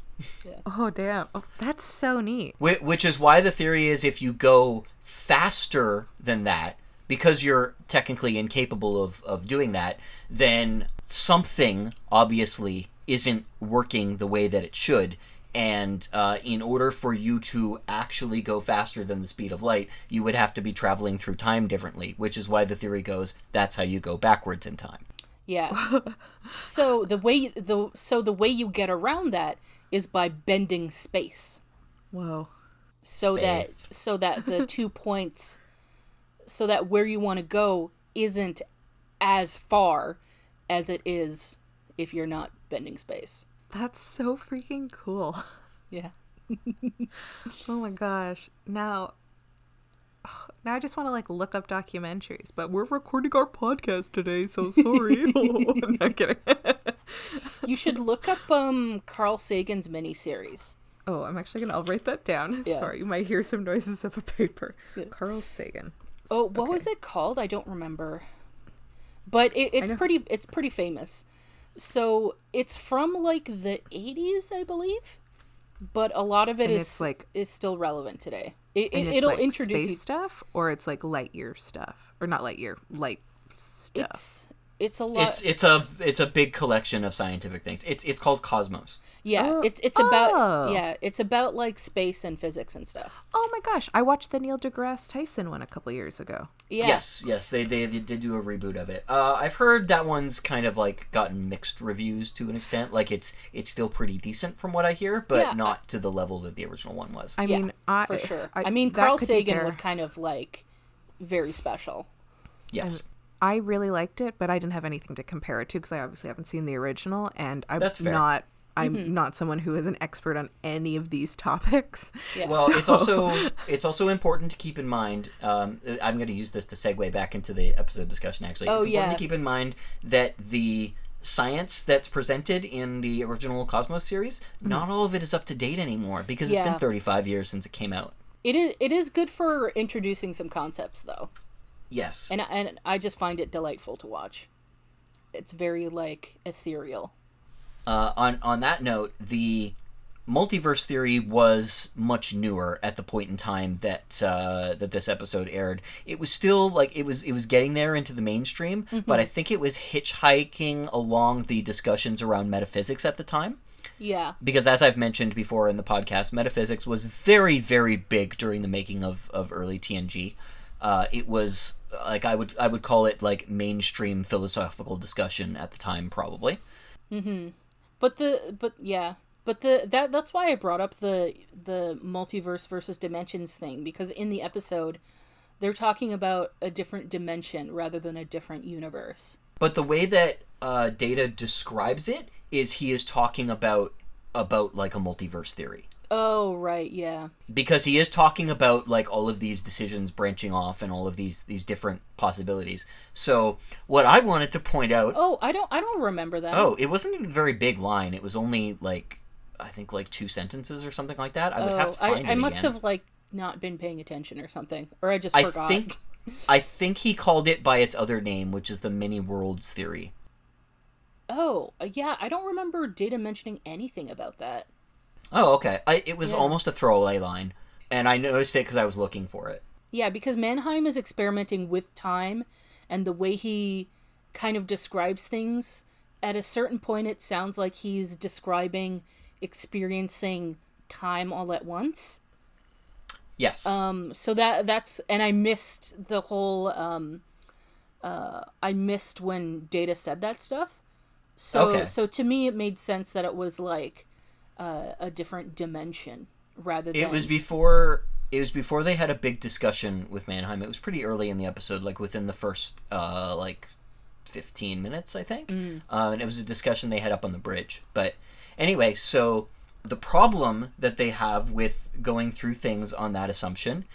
Oh, damn. Oh, that's so neat. Which is why the theory is if you go faster than that, because you're technically incapable of doing that, then something obviously isn't working the way that it should. And in order for you to actually go faster than the speed of light, you would have to be traveling through time differently, which is why the theory goes that's how you go backwards in time. Yeah. So the way you get around that is by bending space. Whoa. So that the 2 points, so that where you want to go isn't as far as it is if you're not bending space. That's so freaking cool. Yeah. Oh my gosh. Now I just want to like look up documentaries, but we're recording our podcast today, so sorry. I'm not kidding. You should look up Carl Sagan's miniseries. Oh, I'll write that down. Yeah. Sorry, you might hear some noises of a paper. Carl Sagan. Oh, what was it called? I don't remember. But it's pretty famous. So it's from like the 80s, I believe. But a lot of it is still relevant today. It'll like introduce space you stuff, or it's like light year stuff, or not light year, light stuff. It's a lot. It's a big collection of scientific things. It's called Cosmos. Yeah, it's about like space and physics and stuff. Oh my gosh, I watched the Neil deGrasse Tyson one a couple years ago. Yeah. Yes, they did do a reboot of it. I've heard that one's kind of like gotten mixed reviews to an extent. Like it's still pretty decent from what I hear, but not to the level that the original one was. I mean, for sure. Carl Sagan was kind of like very special. Yes. I really liked it, but I didn't have anything to compare it to because I obviously haven't seen the original, and I'm That's fair. not I'm not someone who is an expert on any of these topics. Yeah. Well, So- it's also important to keep in mind. I'm going to use this to segue back into the episode discussion. Actually, Oh, it's important yeah. to keep in mind that the science that's presented in the original Cosmos series, not all of it is up to date anymore because it's Yeah. been 35 years since it came out. It is good for introducing some concepts, though. Yes. And I just find it delightful to watch. It's very, like, ethereal. On that note, the multiverse theory was much newer at the point in time that that this episode aired. It was still like it was getting there into the mainstream, but I think it was hitchhiking along the discussions around metaphysics at the time. Yeah. Because as I've mentioned before in the podcast, metaphysics was very, very big during the making of early TNG. It was like I would call it like mainstream philosophical discussion at the time, probably. That's why I brought up the multiverse versus dimensions thing, because in the episode they're talking about a different dimension rather than a different universe. But the way that Data describes it is he is talking about like a multiverse theory. Oh, right, yeah. Because he is talking about like all of these decisions branching off and all of these different possibilities. So what I wanted to point out. Oh, I don't remember that. Oh, it wasn't even a very big line. It was only like I think like 2 sentences or something like that. I would have to find it I must again. have like not been paying attention or something, or I just I forgot. think he called it by its other name, which is the many worlds theory. Oh, yeah, I don't remember Data mentioning anything about that. Oh, okay. It was Yeah. almost a throwaway line, and I noticed it because I was looking for it. Yeah, because Mannheim is experimenting with time, and the way he kind of describes things, at a certain point it sounds like he's describing experiencing time all at once. Yes. So that's, and I missed the whole, I missed when Data said that stuff. Okay. So to me it made sense that it was like a different dimension rather than... It was before they had a big discussion with Mannheim. It was pretty early in the episode, like within the first like 15 minutes, I think. And it was a discussion they had up on the bridge. But anyway, so the problem that they have with going through things on that assumption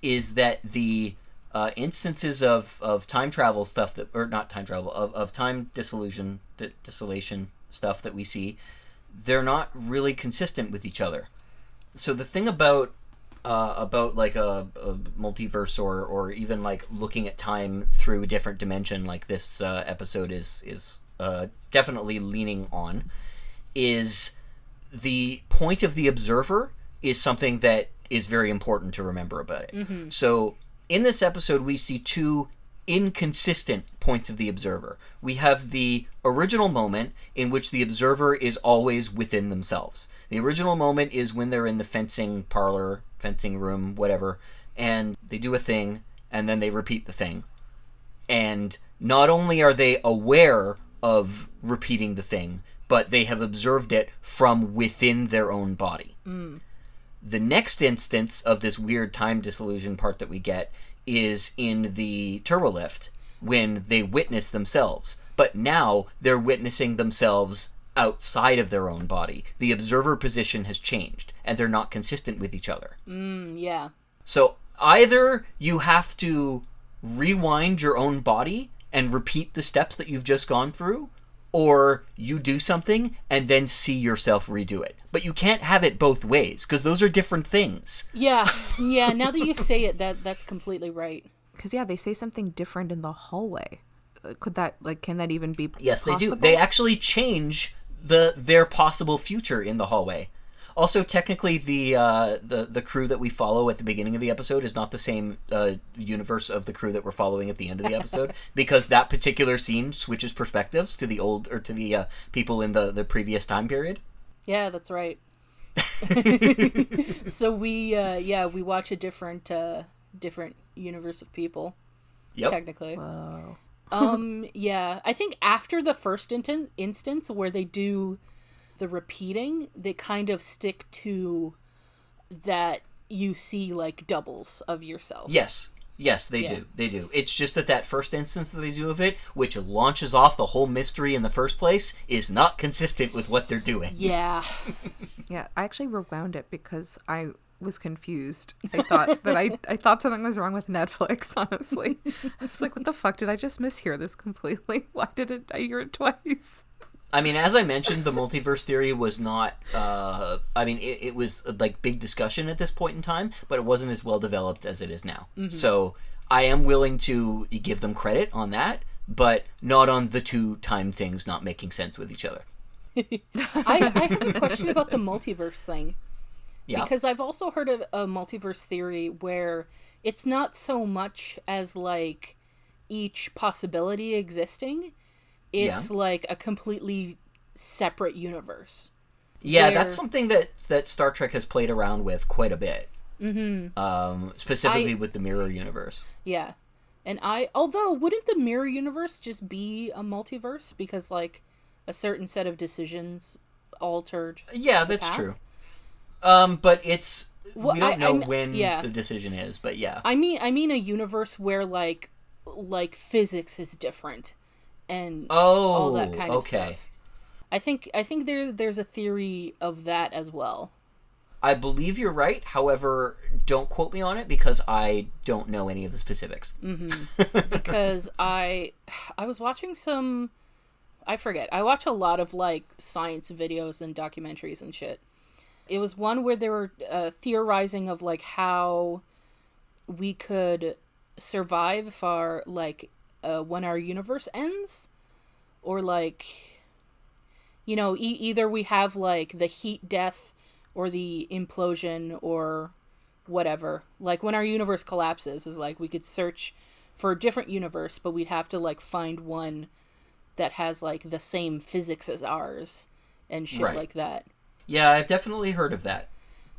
is that the instances of time travel stuff that, or not time travel, of time dissolution stuff that we see, they're not really consistent with each other. So the thing about like a multiverse or even like looking at time through a different dimension, like this episode is definitely leaning on, is the point of the observer is something that is very important to remember about it. So in this episode, we see 2 inconsistent points of the observer. We have the original moment in which the observer is always within themselves. The original moment is when they're in the fencing parlor, fencing room, whatever, and they do a thing, and then they repeat the thing. And not only are they aware of repeating the thing, but they have observed it from within their own body. The next instance of this weird time disillusion part that we get is in the turbolift, when they witness themselves. But now they're witnessing themselves outside of their own body. The observer position has changed, and they're not consistent with each other. Yeah. So either you have to rewind your own body and repeat the steps that you've just gone through, or you do something and then see yourself redo it. But you can't have it both ways, because those are different things. Yeah, now that you say it, that's completely right. Because, yeah, they say something different in the hallway. Could that, like, can that even be Yes, they do. possible? They actually change their possible future in the hallway. Also, technically, the crew that we follow at the beginning of the episode is not the same universe of the crew that we're following at the end of the episode, because that particular scene switches perspectives to the old, or to the people in the previous time period. Yeah, that's right. So we watch a different universe of people. Yep. Technically. Whoa. Yeah, I think after the first instance where they do the repeating, they kind of stick to that you see like doubles of yourself. Yes. Yes, they do. They do. It's just that first instance that they do of it, which launches off the whole mystery in the first place, is not consistent with what they're doing. Yeah. Yeah, I actually rewound it because I was confused. I thought that I thought something was wrong with Netflix, honestly. I was like, what the fuck? Did I just mishear this completely? Why did I hear it twice? I mean, as I mentioned, the multiverse theory was not, it was like big discussion at this point in time, but it wasn't as well developed as it is now. Mm-hmm. So I am willing to give them credit on that, but not on the two time things not making sense with each other. I have a question about the multiverse thing. Yeah. Because I've also heard of a multiverse theory where it's not so much as like each possibility existing. It's like a completely separate universe. Yeah, where... that's something that Star Trek has played around with quite a bit. Mm-hmm. Specifically with the mirror universe. Yeah. And although wouldn't the mirror universe just be a multiverse because like a certain set of decisions altered that's path? True. But it's we don't know when the decision is, but yeah. I mean a universe where like physics is different and all that kind of stuff. I think there's a theory of that as well. I believe you're right. However, don't quote me on it because I don't know any of the specifics. Mm-hmm. Because I was watching some, I forget. I watch a lot of like science videos and documentaries and shit. It was one where they were theorizing of like how we could survive for like when our universe ends, or like, you know, either we have like the heat death or the implosion or whatever. Like when our universe collapses is like we could search for a different universe, but we'd have to like find one that has like the same physics as ours and shit like that. Yeah, I've definitely heard of that.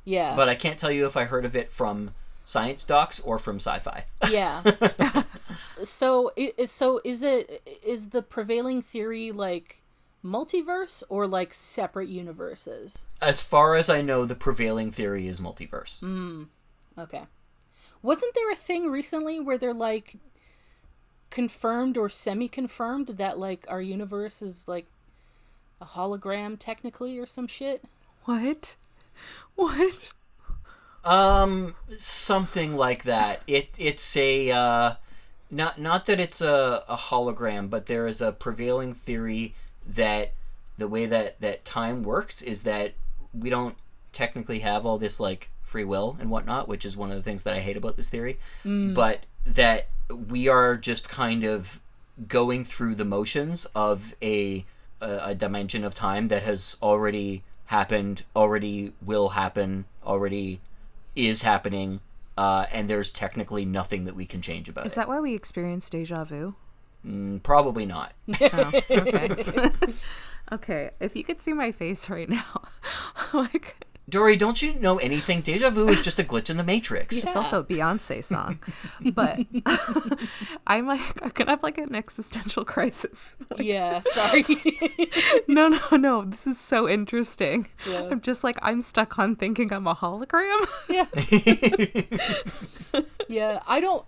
Yeah. But I can't tell you if I heard of it from science docs or from sci-fi. Yeah. So is the prevailing theory like multiverse or like separate universes? As far as I know, the prevailing theory is multiverse. Okay. Wasn't there a thing recently where they're like confirmed or semi-confirmed that like our universe is like a hologram technically or some shit? What? Something like that. It's a not that it's a hologram, but there is a prevailing theory that the way that time works is that we don't technically have all this like free will and whatnot, which is one of the things that I hate about this theory. But that we are just kind of going through the motions of a dimension of time that has already happened, already will happen, already is happening, and there's technically nothing that we can change about it. Is that why we experience deja vu? Probably not. Oh, okay. Okay, if you could see my face right now, like... Dory, don't you know anything? Deja vu is just a glitch in the Matrix. It's also a Beyonce song. But I'm gonna have like an existential crisis. Like, yeah, sorry. No. This is so interesting. Yeah. I'm just like, I'm stuck on thinking I'm a hologram. Yeah. Yeah, I don't,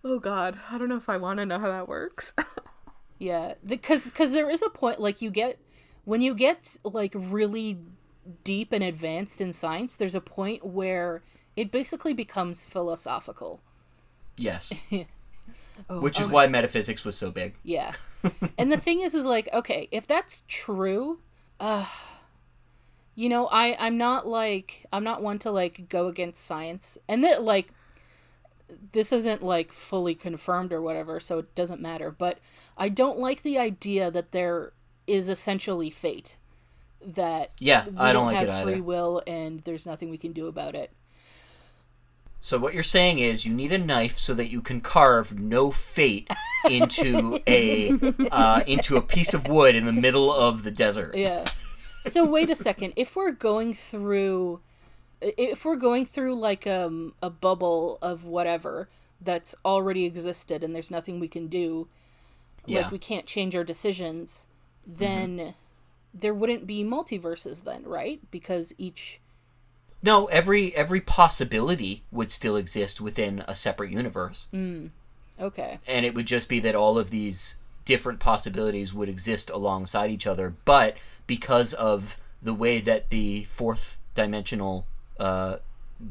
Oh God, I don't know if I want to know how that works. Yeah, because there is a point, like, when you get, like, really deep and advanced in science, there's a point where it basically becomes philosophical. Yes. Which is why metaphysics was so big. Yeah. And the thing is like, okay, if that's true, you know, I'm not one to, like, go against science. And that, like, this isn't, like, fully confirmed or whatever, so it doesn't matter. But I don't like the idea that there is essentially fate, that I don't like it either. have free will and there's nothing we can do about it. So what you're saying is you need a knife so that you can carve no fate into a piece of wood in the middle of the desert. Yeah. So wait a second. If we're going through like a bubble of whatever that's already existed and there's nothing we can do, like we can't change our decisions, then there wouldn't be multiverses then, right? Because each... No, every possibility would still exist within a separate universe. Okay. And it would just be that all of these different possibilities would exist alongside each other, but because of the way that the fourth dimensional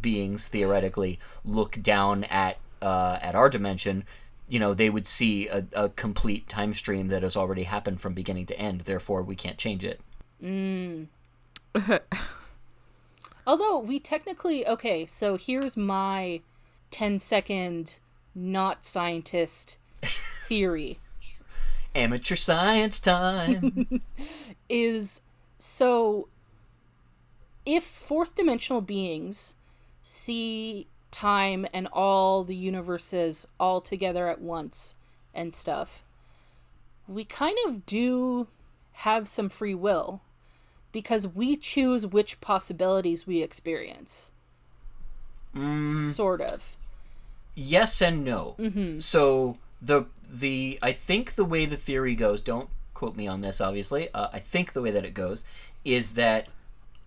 beings theoretically look down at our dimension, they would see a complete time stream that has already happened from beginning to end. Therefore, we can't change it. Although we technically, okay, so here's my 10-second not scientist theory. Amateur science time. Is, so if fourth dimensional beings see time and all the universes all together at once and stuff, we kind of do have some free will, because we choose which possibilities we experience. Sort of. Yes and no. So the I think the way the theory goes, don't quote me on this obviously, I think the way that it goes is that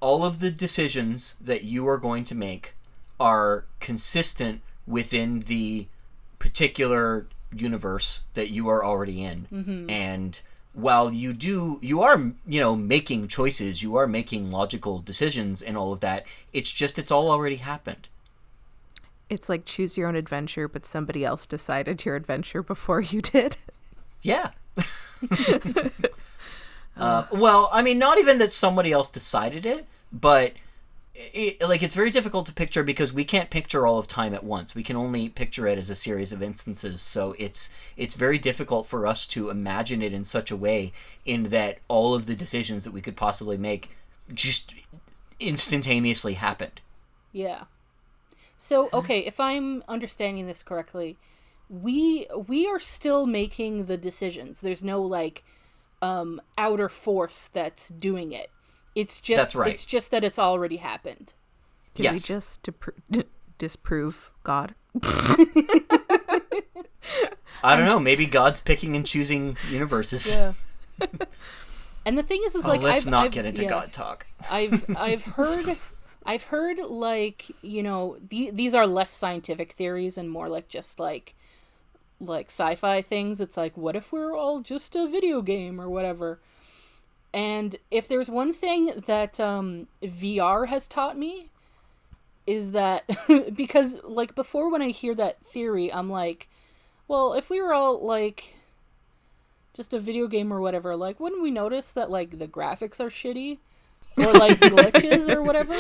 all of the decisions that you are going to make are consistent within the particular universe that you are already in. And while you are making choices, you are making logical decisions and all of that, it's all already happened. It's like choose your own adventure, but somebody else decided your adventure before you did. Yeah. Well, I mean, not even that somebody else decided it, but it's very difficult to picture because we can't picture all of time at once. We can only picture it as a series of instances. So it's very difficult for us to imagine it in such a way in that all of the decisions that we could possibly make just instantaneously happened. Yeah. So, okay, if I'm understanding this correctly, we are still making the decisions. There's no outer force that's doing it. It's just That's right. It's just that it's already happened. Did Yes. we just disprove God? I don't know. Maybe God's picking and choosing universes. Yeah. And the thing is Let's not get into God talk. I've heard these are less scientific theories and more like just like sci-fi things. It's like, what if we're all just a video game or whatever? And if there's one thing that VR has taught me is that because before when I hear that theory, I'm like, well, if we were all just a video game or whatever, wouldn't we notice that the graphics are shitty or glitches or whatever?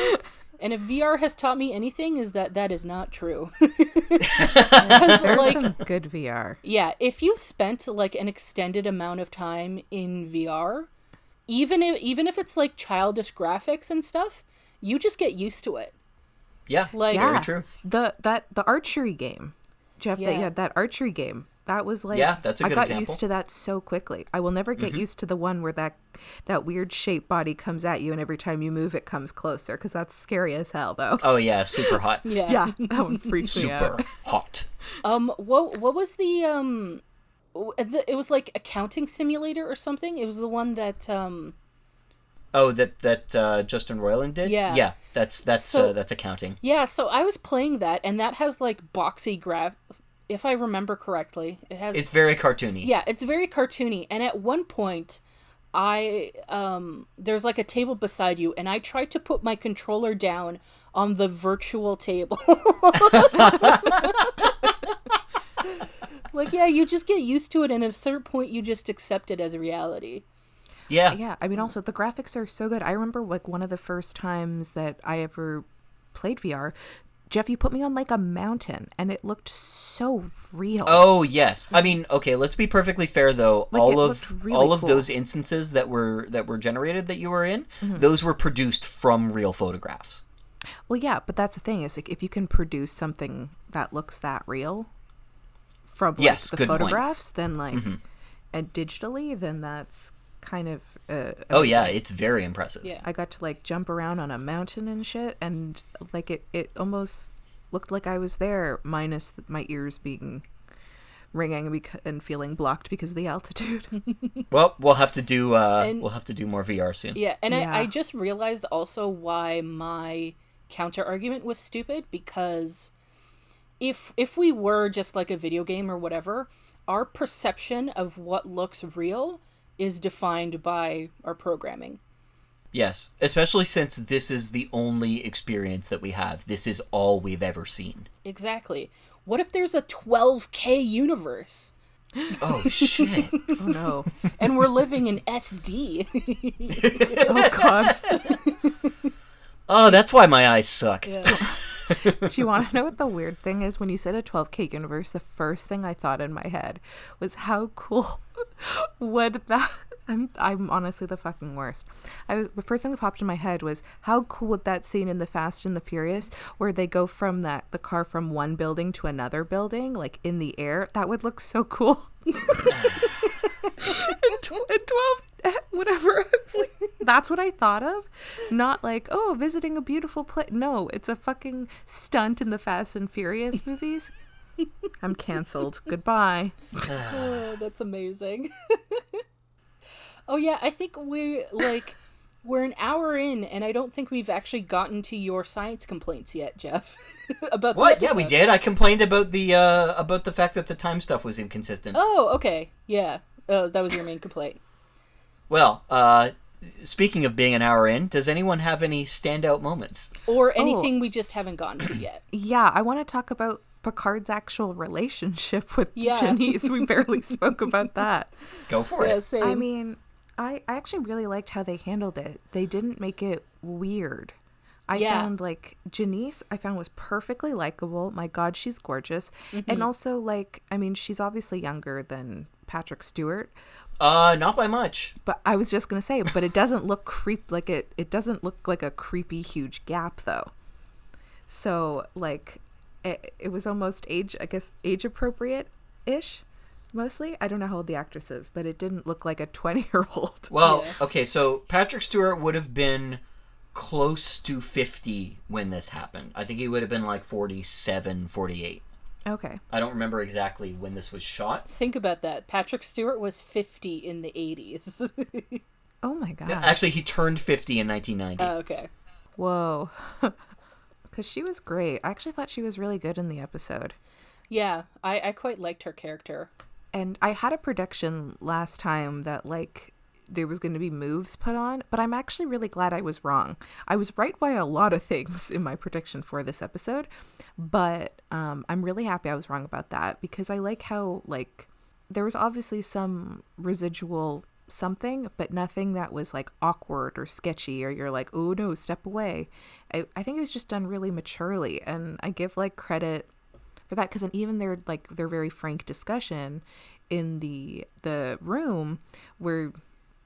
And if VR has taught me anything is that is not true. There's some good VR. Yeah, if you spent an extended amount of time in VR, even if it's childish graphics and stuff, you just get used to it. Yeah, very true. The archery game, Jeff. Yeah. That you had that archery game. That was that's a good I got example. used to that so quickly. I will never get used to the one where that weird shaped body comes at you, and every time you move, it comes closer. Because that's scary as hell, though. Oh yeah, super hot. Yeah. That one freaks me out. Super hot. What was the it was accounting simulator or something? It was the one that that Justin Roiland did? Yeah. That's accounting. Yeah, so I was playing that, and that has boxy if I remember correctly. It's very cartoony. Yeah, it's very cartoony. And at one point, there's a table beside you, and I tried to put my controller down on the virtual table. You just get used to it, and at a certain point, you just accept it as a reality. Yeah. Yeah, I mean, also, the graphics are so good. I remember, one of the first times that I ever played VR, Jeff, you put me on, a mountain, and it looked so real. Oh, yes. I mean, okay, let's be perfectly fair, though. All of cool. those instances that were generated that you were in, those were produced from real photographs. Well, yeah, but that's the thing, is, if you can produce something that looks that real from, the photographs, then, and digitally, then that's kind of oh yeah, it's very impressive. Yeah, I got to jump around on a mountain and shit, and it almost looked like I was there, minus my ears being ringing and feeling blocked because of the altitude. Well, we'll have to do more VR soon. Yeah, and Yeah. I just realized also why my counter argument was stupid, because if we were just like a video game or whatever, our perception of what looks real is defined by our programming. Yes, especially since this is the only experience that we have. This is all we've ever seen. Exactly. What if there's a 12K universe? Oh, shit. Oh, no. And we're living in SD. Oh, God. Oh, that's why my eyes suck. Yeah. Do you want to know what the weird thing is? When you said a 12K universe, the first thing I thought in my head was how cool would that... I'm honestly the fucking worst. The first thing that popped in my head was how cool would that scene in The Fast and the Furious where they go from the car from one building to another building, like in the air. That would look so cool. And 12, whatever. Like, that's what I thought of. Not like, oh, visiting a beautiful place. No, it's a fucking stunt in the Fast and Furious movies. I'm canceled. Goodbye. Oh, that's amazing. Oh yeah, I think we're an hour in, and I don't think we've actually gotten to your science complaints yet, Jeff. About What? the Yeah, we episode. did. I complained about the fact that the time stuff was inconsistent. Oh, okay. Yeah. That was your main complaint. Well, speaking of being an hour in, does anyone have any standout moments? Or anything we just haven't gotten to yet. Yeah, I want to talk about Picard's actual relationship with Yeah. Janice. We barely spoke about that. Go for Yeah, it. same. I mean, I actually really liked how they handled it. They didn't make it weird. I found, like, Janice, I found was perfectly likable. My God, she's gorgeous. Mm-hmm. And also, like, I mean, she's obviously younger than Patrick Stewart. Not by much. But I was just going to say, but it doesn't look it doesn't look like a creepy, huge gap, though. So, like, it was almost age appropriate-ish. Mostly. I don't know how old the actress is, but it didn't look like a 20-year-old. Well, Yeah. okay, so Patrick Stewart would have been close to 50 when this happened. I think he would have been like 47, 48. Okay. I don't remember exactly when this was shot. Think about that. Patrick Stewart was 50 in the 80s. Oh my God. Actually, he turned 50 in 1990. Oh, okay. Whoa. Because she was great. I actually thought she was really good in the episode. Yeah, I quite liked her character. And I had a prediction last time that, like, there was going to be moves put on, but I'm actually really glad I was wrong. I was right by a lot of things in my prediction for this episode, but I'm really happy I was wrong about that, because I like how, like, there was obviously some residual something, but nothing that was, like, awkward or sketchy, or you're like, oh no, step away. I think it was just done really maturely, and I give, like, credit for that, because even their very frank discussion in the room where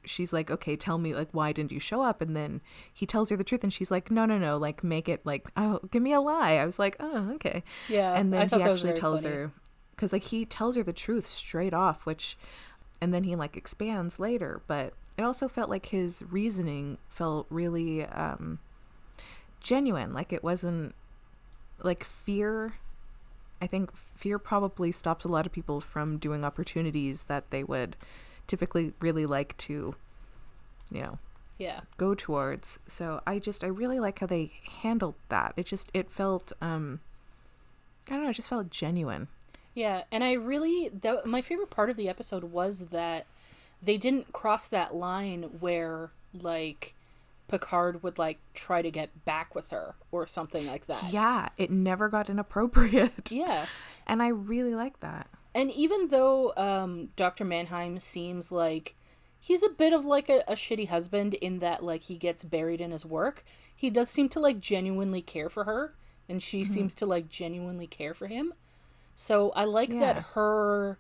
she's like, okay, tell me, like, why didn't you show up? And then he tells her the truth, and she's like, no, like, make it, like, oh, give me a lie. I was like, oh, okay. Yeah, And I then thought he that was actually very tells funny. her, because, like, he tells her the truth straight off, and then he, like, expands later, but it also felt like his reasoning felt really genuine. Like, it wasn't, like, fear. I think fear probably stops a lot of people from doing opportunities that they would typically really like to, Yeah. go towards. So I really like how they handled that. It felt, I don't know, it just felt genuine. Yeah, and my favorite part of the episode was that they didn't cross that line where, like, Picard would, like, try to get back with her or something like that. Yeah, it never got inappropriate. Yeah. And I really like that. And even though Dr. Mannheim seems like he's a bit of, like, a shitty husband in that, like, he gets buried in his work, he does seem to, like, genuinely care for her, and she seems to, like, genuinely care for him. So I like that her,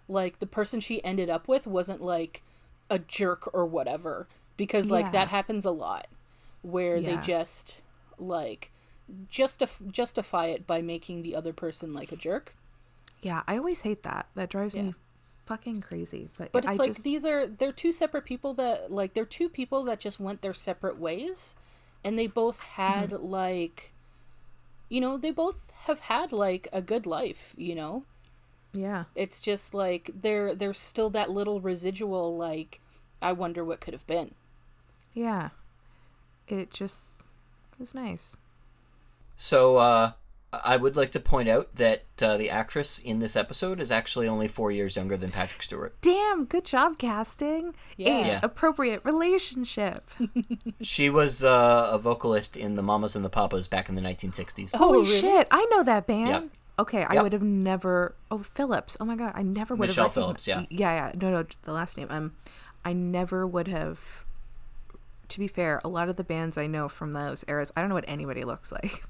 like, the person she ended up with wasn't, like, a jerk or whatever. Because, like, that happens a lot. Where they just, like, justify it by making the other person, like, a jerk. Yeah, I always hate that. That drives me fucking crazy. But It's like, they're two separate people that, like, they're two people that just went their separate ways. And they both had, like, they both have had, like, a good life, Yeah. It's just, like, there's still that little residual, like, I wonder what could have been. Yeah. It was nice. So, I would like to point out that the actress in this episode is actually only 4 years younger than Patrick Stewart. Damn, good job casting. Yeah. Age appropriate relationship. She was a vocalist in the Mamas and the Papas back in the 1960s. Holy really? shit, I know that band. Yep. Okay, I Yep. would have never. Oh, Phillips. Oh my god, I never would Michelle have. Phillips, yeah. Yeah. No, the last name. I never would have. To be fair, a lot of the bands I know from those eras, I don't know what anybody looks like.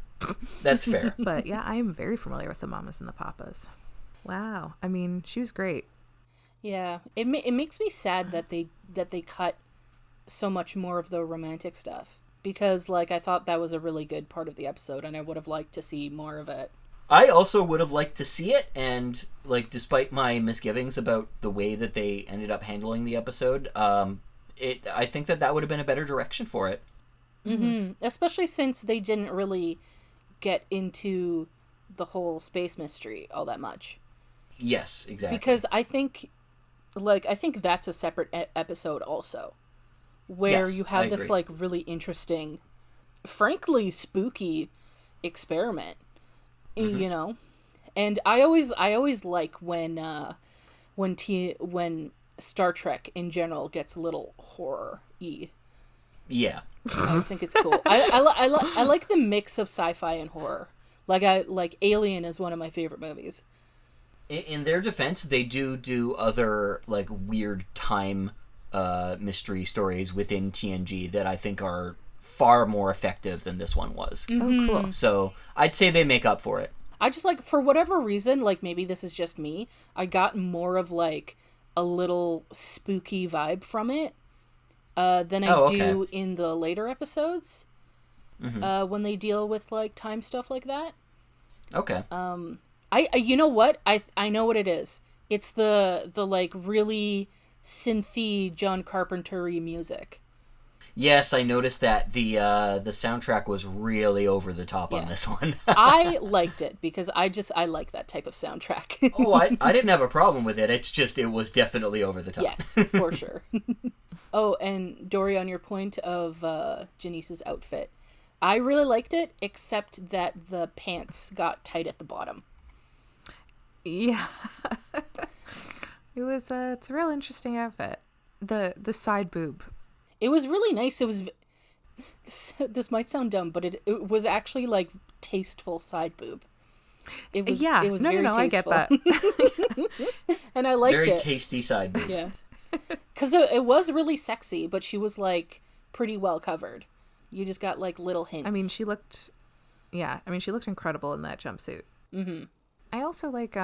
That's fair. But yeah, I am very familiar with the Mamas and the Papas. Wow. I mean, she was great. Yeah, it makes me sad that they cut so much more of the romantic stuff, because like I thought that was a really good part of the episode, and I would have liked to see more of it. I also would have liked to see it, and like despite my misgivings about the way that they ended up handling the episode, I think that would have been a better direction for it. Mm-hmm. Especially since they didn't really get into the whole space mystery all that much. Yes, exactly. Because I think that's a separate episode also, where Yes, you have I this agree. like really interesting, frankly spooky experiment, you know. And I always like when Star Trek in general gets a little horror-y. Yeah. I always think it's cool. I like the mix of sci-fi and horror. Like Alien is one of my favorite movies. In their defense, they do other like weird time mystery stories within TNG that I think are far more effective than this one was. Oh, cool. So I'd say they make up for it. I just like, for whatever reason, like maybe this is just me, I got more of like a little spooky vibe from it than I do in the later episodes, when they deal with like time stuff like that. Okay. I you know what? I know what it is. It's the like really synthy John Carpenter-y music. Yes, I noticed that the soundtrack was really over the top on this one. I liked it because I like that type of soundtrack. Oh, I didn't have a problem with it. It's just it was definitely over the top. Yes, for sure. Oh, and Dory, on your point of Janice's outfit, I really liked it, except that the pants got tight at the bottom. Yeah. It was it's a real interesting outfit. The side boob. It was really nice. It was this might sound dumb, but it was actually like tasteful side boob. It was Yeah. It was no, very I tasteful. get that. And I liked Very it. tasty side boob. Yeah. Because it was really sexy, but she was like pretty well covered. You just got like little hints. I mean, she looked incredible in that jumpsuit. Mm-hmm. I also like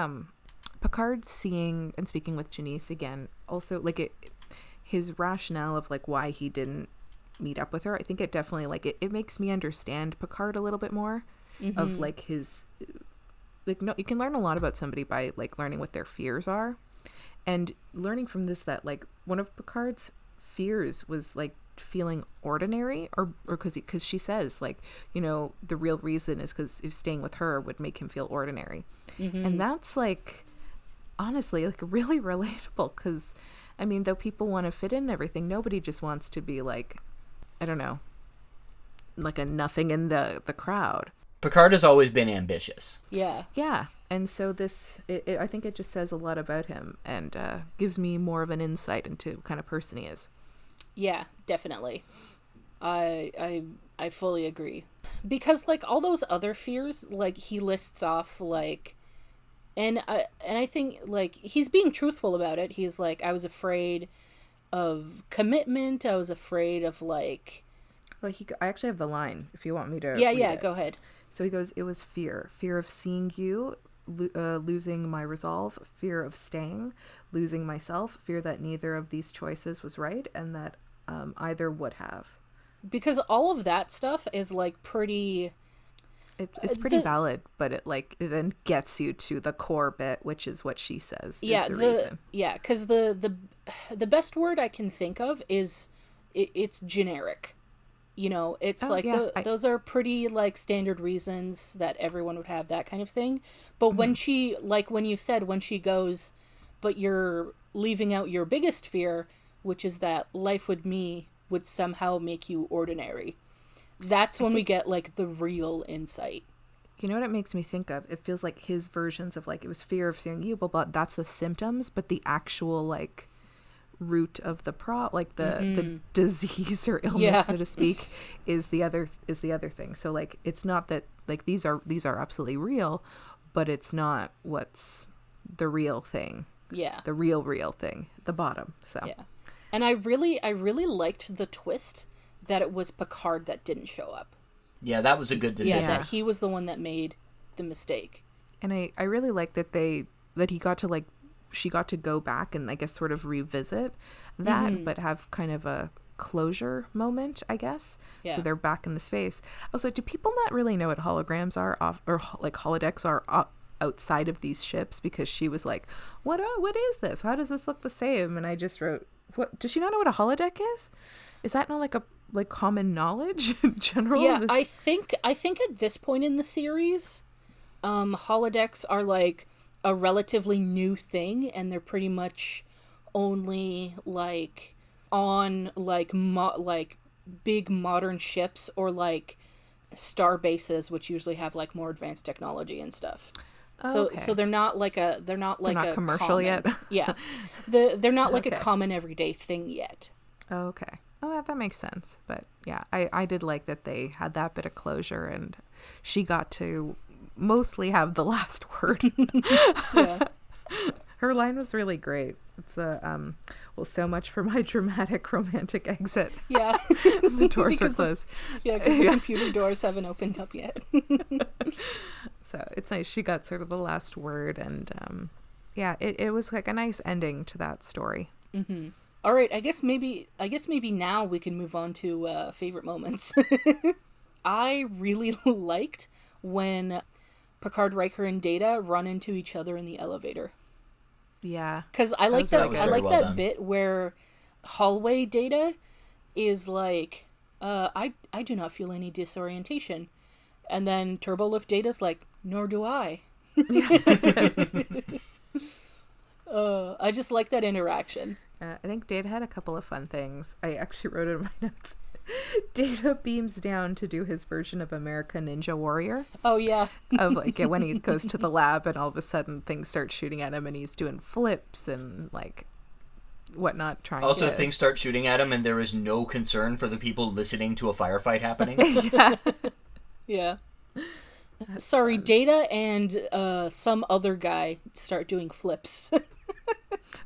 Picard seeing and speaking with Janice again. Also, like his rationale of like why he didn't meet up with her. I think it definitely like it makes me understand Picard a little bit more. Of like his like, no, you can learn a lot about somebody by like learning what their fears are, and learning from this that like one of Picard's fears was like feeling ordinary, or because she says like, you know, the real reason is because if staying with her would make him feel ordinary. And that's like honestly like really relatable, because I mean, though people want to fit in and everything, nobody just wants to be like, I don't know, like a nothing in the crowd. Picard has always been ambitious. yeah. Yeah, and so this, I think it just says a lot about him, and gives me more of an insight into what kind of person he is. Yeah, definitely. I fully agree. Because like all those other fears, like he lists off like, and I think like he's being truthful about it. He's like, I was afraid of commitment. I was afraid of like. Well, I actually have the line if you want me to. Yeah, read yeah. it. Go ahead. So he goes, it was fear of seeing you, losing my resolve, fear of staying, losing myself, fear that neither of these choices was right, and that either would have. Because all of that stuff is like pretty. It's pretty valid, but it then gets you to the core bit, which is what she says. Yeah, is the reason. Yeah, because the best word I can think of is it's generic. You know, it's like those are pretty like standard reasons that everyone would have, that kind of thing. But when she, like when you said, when she goes, but you're leaving out your biggest fear, which is that life with me would somehow make you ordinary. That's when we get like the real insight. You know what it makes me think of? It feels like his versions of like, it was fear of seeing you, but that's the symptoms, but the actual like root of the like the disease or illness, so to speak, is the other thing. So like, it's not that like these are absolutely real, but it's not what's the real thing. Yeah. The real thing, the bottom. So yeah. And I really liked the twist that it was Picard that didn't show up. Yeah, that was a good decision. Yeah, that he was the one that made the mistake. And I really like that he got to like, she got to go back and I guess sort of revisit that, but have kind of a closure moment, I guess. Yeah. So they're back in the space. Also, do people not really know what holograms are or like holodecks are outside of these ships? Because she was like, what is this? How does this look the same? And I just wrote, what, does she not know what a holodeck is? Is that not like a common knowledge in general? Yeah, I think at this point in the series, holodecks are like a relatively new thing, and they're pretty much only like on like big modern ships or like star bases, which usually have like more advanced technology and stuff. So they're not a commercial common, yet. Yeah, they're not like Okay. a common everyday thing yet. Okay. Oh, that makes sense. But yeah, I did like that they had that bit of closure and she got to mostly have the last word. Yeah. Her line was really great. It's well, so much for my dramatic romantic exit. Yeah. The doors are closed. Because the computer doors haven't opened up yet. So it's nice. She got sort of the last word, and yeah, it was like a nice ending to that story. Mm-hmm. All right, I guess maybe now we can move on to favorite moments. I really liked when Picard, Riker, and Data run into each other in the elevator. Yeah, because I like that. I like well that done. bit where hallway Data is like, I do not feel any disorientation, and then Turbolift Data's like, nor do I. I just like that interaction. I think Data had a couple of fun things. I actually wrote it in my notes. Data beams down to do his version of American Ninja Warrior. Oh yeah. Of like when he goes to the lab and all of a sudden things start shooting at him and he's doing flips and like whatnot, trying Also, to... things start shooting at him and there is no concern for the people listening to a firefight happening. Yeah. Sorry, Data and some other guy start doing flips.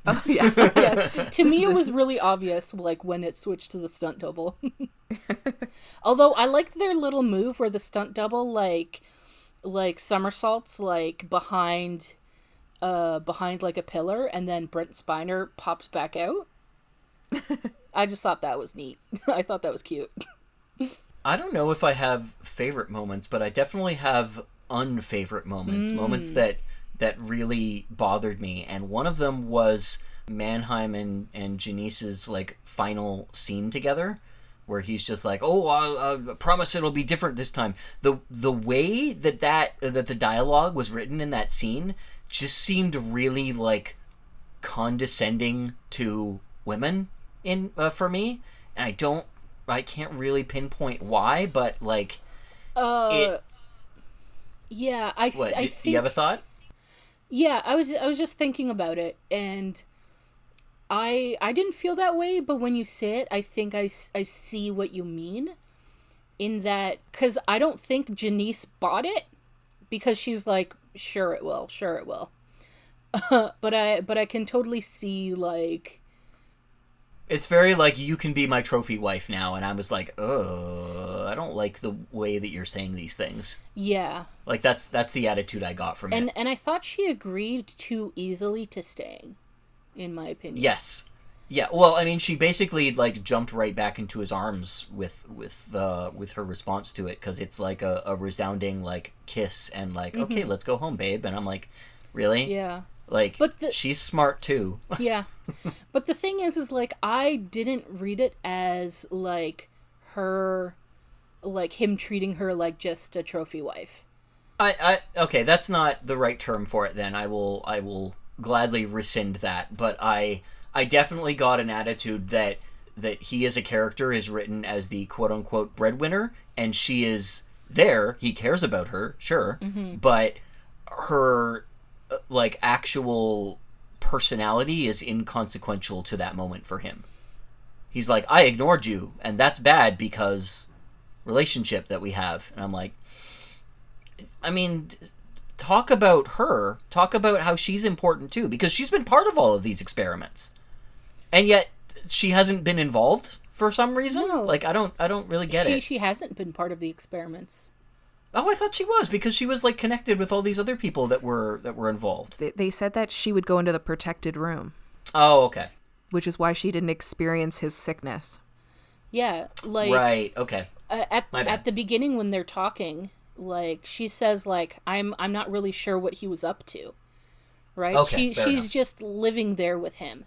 Oh yeah. Yeah. To me, it was really obvious, like when it switched to the stunt double. Although I liked their little move where the stunt double like somersaults like behind like a pillar, and then Brent Spiner pops back out. I just thought that was neat. I thought that was cute. I don't know if I have favorite moments, but I definitely have unfavorite moments. Moments that really bothered me. And one of them was Mannheim and Janice's like final scene together, where he's just like, "Oh, I promise it'll be different this time." The way that the dialogue was written in that scene just seemed really like condescending to women in for me, and I can't really pinpoint why, but like, yeah, I think. Do you have a thought? Yeah, I was just thinking about it, and I didn't feel that way, but when you say it, I think I see what you mean. In that, because I don't think Janice bought it, because she's like, sure it will. But I can totally see like. It's very like, you can be my trophy wife now, and I was like, I don't like the way that you're saying these things. Yeah. Like that's the attitude I got from it. And I thought she agreed too easily to staying, in my opinion. Yes. Yeah, well, I mean, she basically like jumped right back into his arms with her response to it, because it's like a resounding like kiss and like, okay, let's go home, babe. And I'm like, really? Yeah. Like, she's smart too. Yeah. But the thing is like, I didn't read it as like her, like him treating her like just a trophy wife. Okay, that's not the right term for it then. I will gladly rescind that, but I definitely got an attitude that he as a character is written as the quote unquote breadwinner, and she is there. He cares about her, sure, but her like actual personality is inconsequential to that moment for him. He's like, I ignored you, and that's bad because relationship that we have. And I'm like, I mean, talk about her. Talk about how she's important too, because she's been part of all of these experiments, and yet she hasn't been involved for some reason. No. Like, I don't really get it. She hasn't been part of the experiments. Oh, I thought she was, because she was like connected with all these other people that were involved. They said that she would go into the protected room, Oh, okay. which is why she didn't experience his sickness. Yeah, like Right. Okay. My bad. at the beginning when they're talking, like she says, like I'm not really sure what he was up to, right? Okay, fair she's enough. just living there with him,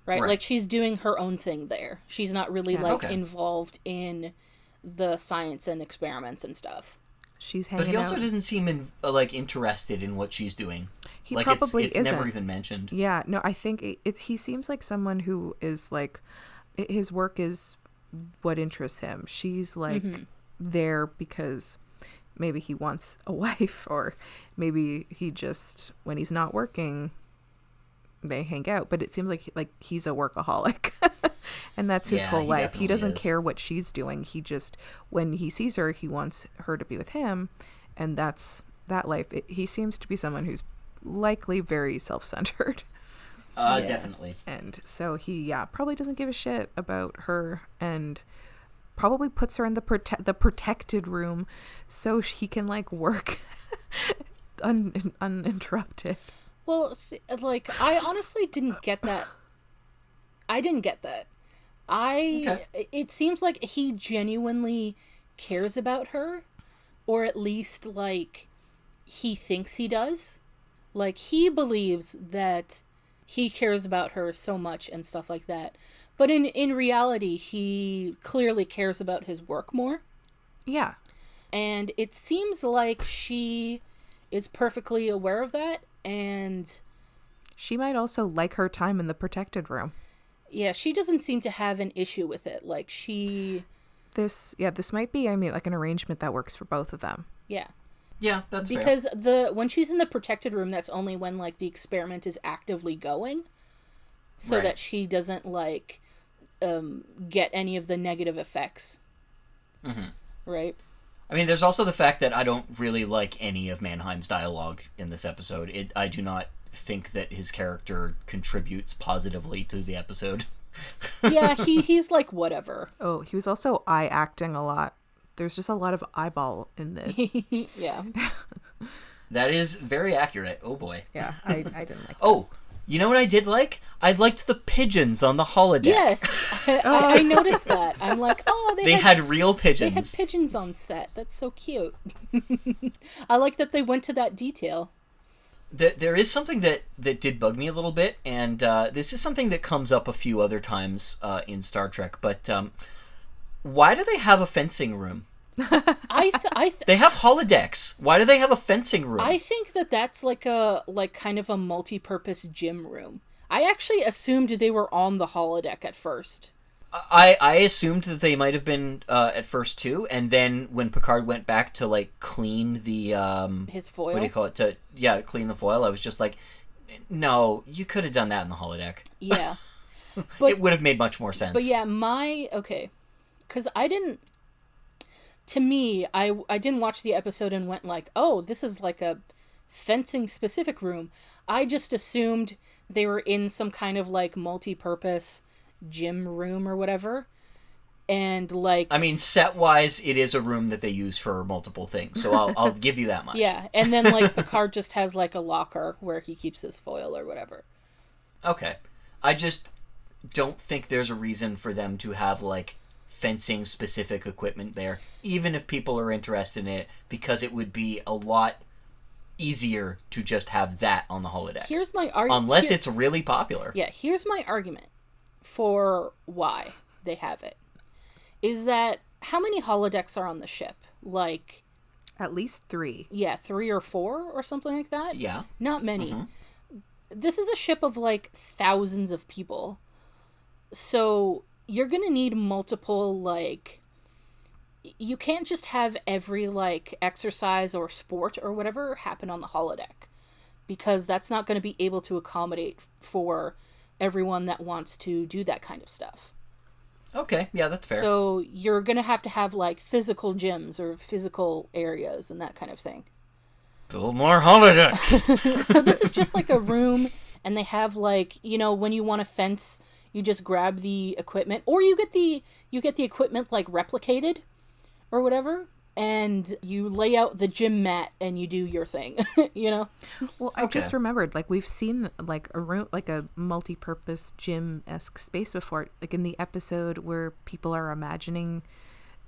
right? Right. Like she's doing her own thing there. She's not really Yeah. like Okay. involved in the science and experiments and stuff. She's hanging But he out. also doesn't seem like interested in what she's doing. He like probably it's isn't. never even mentioned. Yeah, no, I think he seems like someone who is like, his work is what interests him. She's like there because maybe he wants a wife, or maybe he just, when he's not working, they hang out. But it seems like he's a workaholic. And that's his Yeah, whole he life. He definitely doesn't is. care what she's doing. He just, when he sees her, he wants her to be with him. And that's that life. He seems to be someone who's likely very self-centered. Definitely. And so he, probably doesn't give a shit about her, and probably puts her in the protected room so he can like work uninterrupted. Well, see, like I honestly didn't get that. I didn't get that. Okay. It seems like he genuinely cares about her, or at least like he thinks he does. Like he believes that he cares about her so much and stuff like that. But in reality, he clearly cares about his work more. Yeah. And it seems like she is perfectly aware of that, and She might also like her time in the protected room. yeah, she doesn't seem to have an issue with it. Like This might be, I mean, like an arrangement that works for both of them. yeah. Yeah, that's fair. Because when she's in the protected room, that's only when like the experiment is actively going, so Right. that she doesn't like get any of the negative effects. Right. I mean, there's also the fact that I don't really like any of Mannheim's dialogue in this episode. I do not think that his character contributes positively to the episode. Yeah, he's like whatever. Oh, he was also eye acting a lot. There's just a lot of eyeball in this. Yeah. That is very accurate. Oh boy. Yeah, I didn't like Oh, you know what I did like? I liked the pigeons on the holodeck. Yes, I noticed that. I'm like, oh, They had real they had pigeons. pigeons on set. That's so cute. I like that they went to that detail. There is something that did bug me a little bit, and this is something that comes up a few other times in Star Trek, but why do they have a fencing room? They have holodecks. Why do they have a fencing room? I think that's like kind of a multi-purpose gym room. I actually assumed they were on the holodeck at first. I assumed that they might have been at first too, and then when Picard went back to like clean the His foil. what do you call it? Clean the foil. I was just like, no, you could have done that in the holodeck. Yeah. But It would have made much more sense. But yeah, because I didn't. To me, I didn't watch the episode and went like, oh, this is like a fencing specific room. I just assumed they were in some kind of like multi-purpose gym room or whatever. And like, I mean, set-wise, it is a room that they use for multiple things, so I'll give you that much. yeah. And then like Picard just has like a locker where he keeps his foil or whatever. Okay. I just don't think there's a reason for them to have like fencing specific equipment there, even if people are interested in it, because it would be a lot easier to just have that on the holodeck. Here's my argument. Unless it's really popular. Yeah, here's my argument for why they have it. Is that how many holodecks are on the ship? Like, At least 3. yeah, 3 or 4 or something like that? Yeah. Not many. This is a ship of like thousands of people. So you're going to need multiple, like, you can't just have every, like, exercise or sport or whatever happen on the holodeck, because that's not going to be able to accommodate for everyone that wants to do that kind of stuff. Okay, yeah, that's fair. So you're going to have, like, physical gyms or physical areas and that kind of thing. Build more holodecks! So this is just like a room, and they have, like, you know, when you want to fence, you just grab the equipment, or you get the equipment, like, replicated or whatever, and you lay out the gym mat and you do your thing, you know? Well, I just remembered, like, we've seen, like, a room, like a multi-purpose gym-esque space before, like in the episode where people are imagining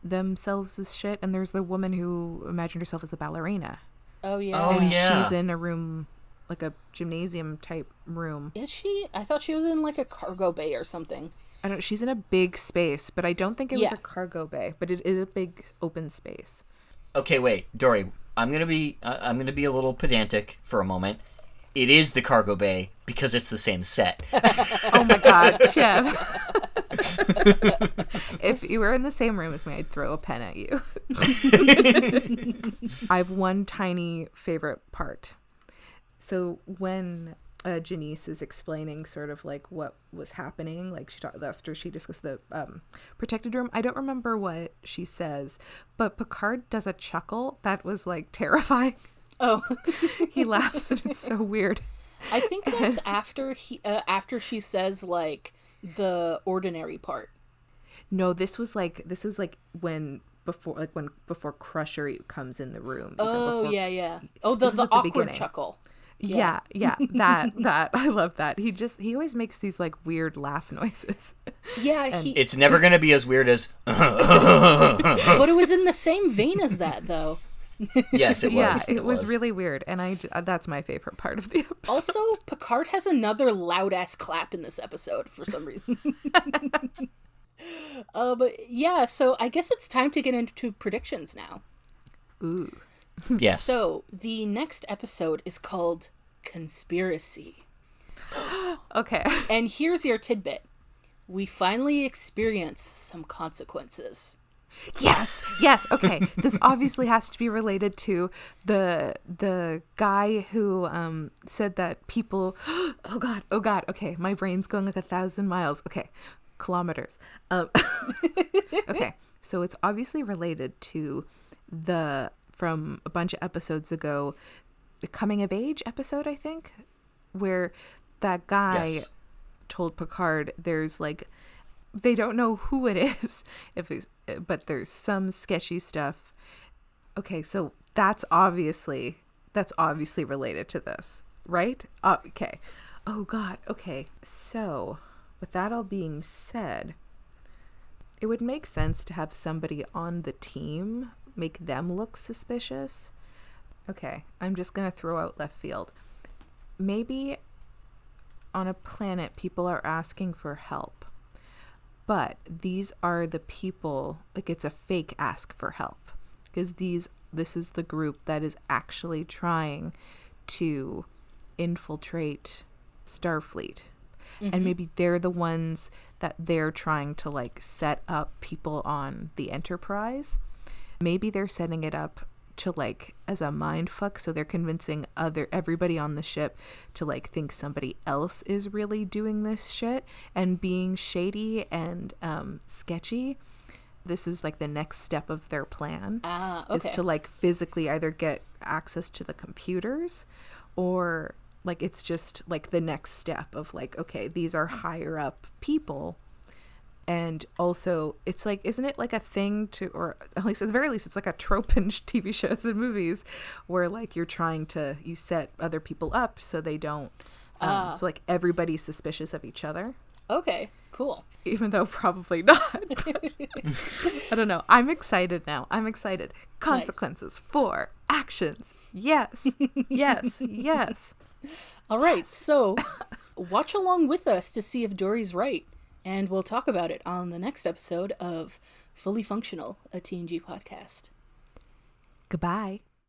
themselves as shit, and there's the woman who imagined herself as a ballerina. Oh, yeah. Oh, and yeah. she's in a room, like a gymnasium type room. Is she? I thought she was in, like, a cargo bay or something. I don't. She's in a big space, but I don't think it was Yeah. a cargo bay. But it is a big open space. Okay, wait, Dory, I'm gonna be a little pedantic for a moment. It is the cargo bay because it's the same set. Oh my god, Jeff! If you were in the same room as me, I'd throw a pen at you. I have one tiny favorite part. So when Janice is explaining sort of like what was happening, like she talked after she discussed the protected room, I don't remember what she says, but Picard does a chuckle that was like terrifying. Oh. He laughs and it's so weird. I think that's after she says, like, the ordinary part. No, this was like when before Crusher comes in the room. Oh, before, yeah. Oh, This is the at the awkward beginning. chuckle. Yeah, that I love that. He always makes these like weird laugh noises. Yeah, It's never gonna be as weird as. but it was in the same vein as that, though. Yes, it was. Yeah, it was really weird, and that's my favorite part of the episode. Also, Picard has another loud-ass clap in this episode for some reason. But yeah, so I guess it's time to get into predictions now. Ooh. Yes. So, the next episode is called Conspiracy. Okay. And here's your tidbit. We finally experience some consequences. Yes. Okay. This obviously has to be related to the guy who said that people. Oh God. Okay, my brain's going like 1,000 miles. Okay, kilometers. Okay, so it's obviously related to from a bunch of episodes ago, the coming of age episode, I think, where that guy told Picard there's like. They don't know who it is, but there's some sketchy stuff. Okay, so that's obviously related to this, right? Okay. Oh God. Okay. So, with that all being said, it would make sense to have somebody on the team make them look suspicious. Okay, I'm just gonna throw out left field. Maybe on a planet, people are asking for help. But these are the people, like it's a fake ask for help, because this is the group that is actually trying to infiltrate Starfleet. Mm-hmm. And maybe they're the ones that they're trying to like set up people on the Enterprise. Maybe they're setting it up to like as a mind fuck, so they're convincing everybody on the ship to like think somebody else is really doing this shit and being shady and sketchy. This is like the next step of their plan. Is to like physically either get access to the computers, or like it's just like the next step of like, okay, these are higher up people. And also, it's like, isn't it like a thing to, or at least at the very least, it's like a trope in TV shows and movies where like you set other people up so they don't, so like everybody's suspicious of each other. Okay, cool. Even though probably not. I don't know. I'm excited now. Consequences for actions. Yes. All right, so watch along with us to see if Dory's right. And we'll talk about it on the next episode of Fully Functional, a TNG podcast. Goodbye.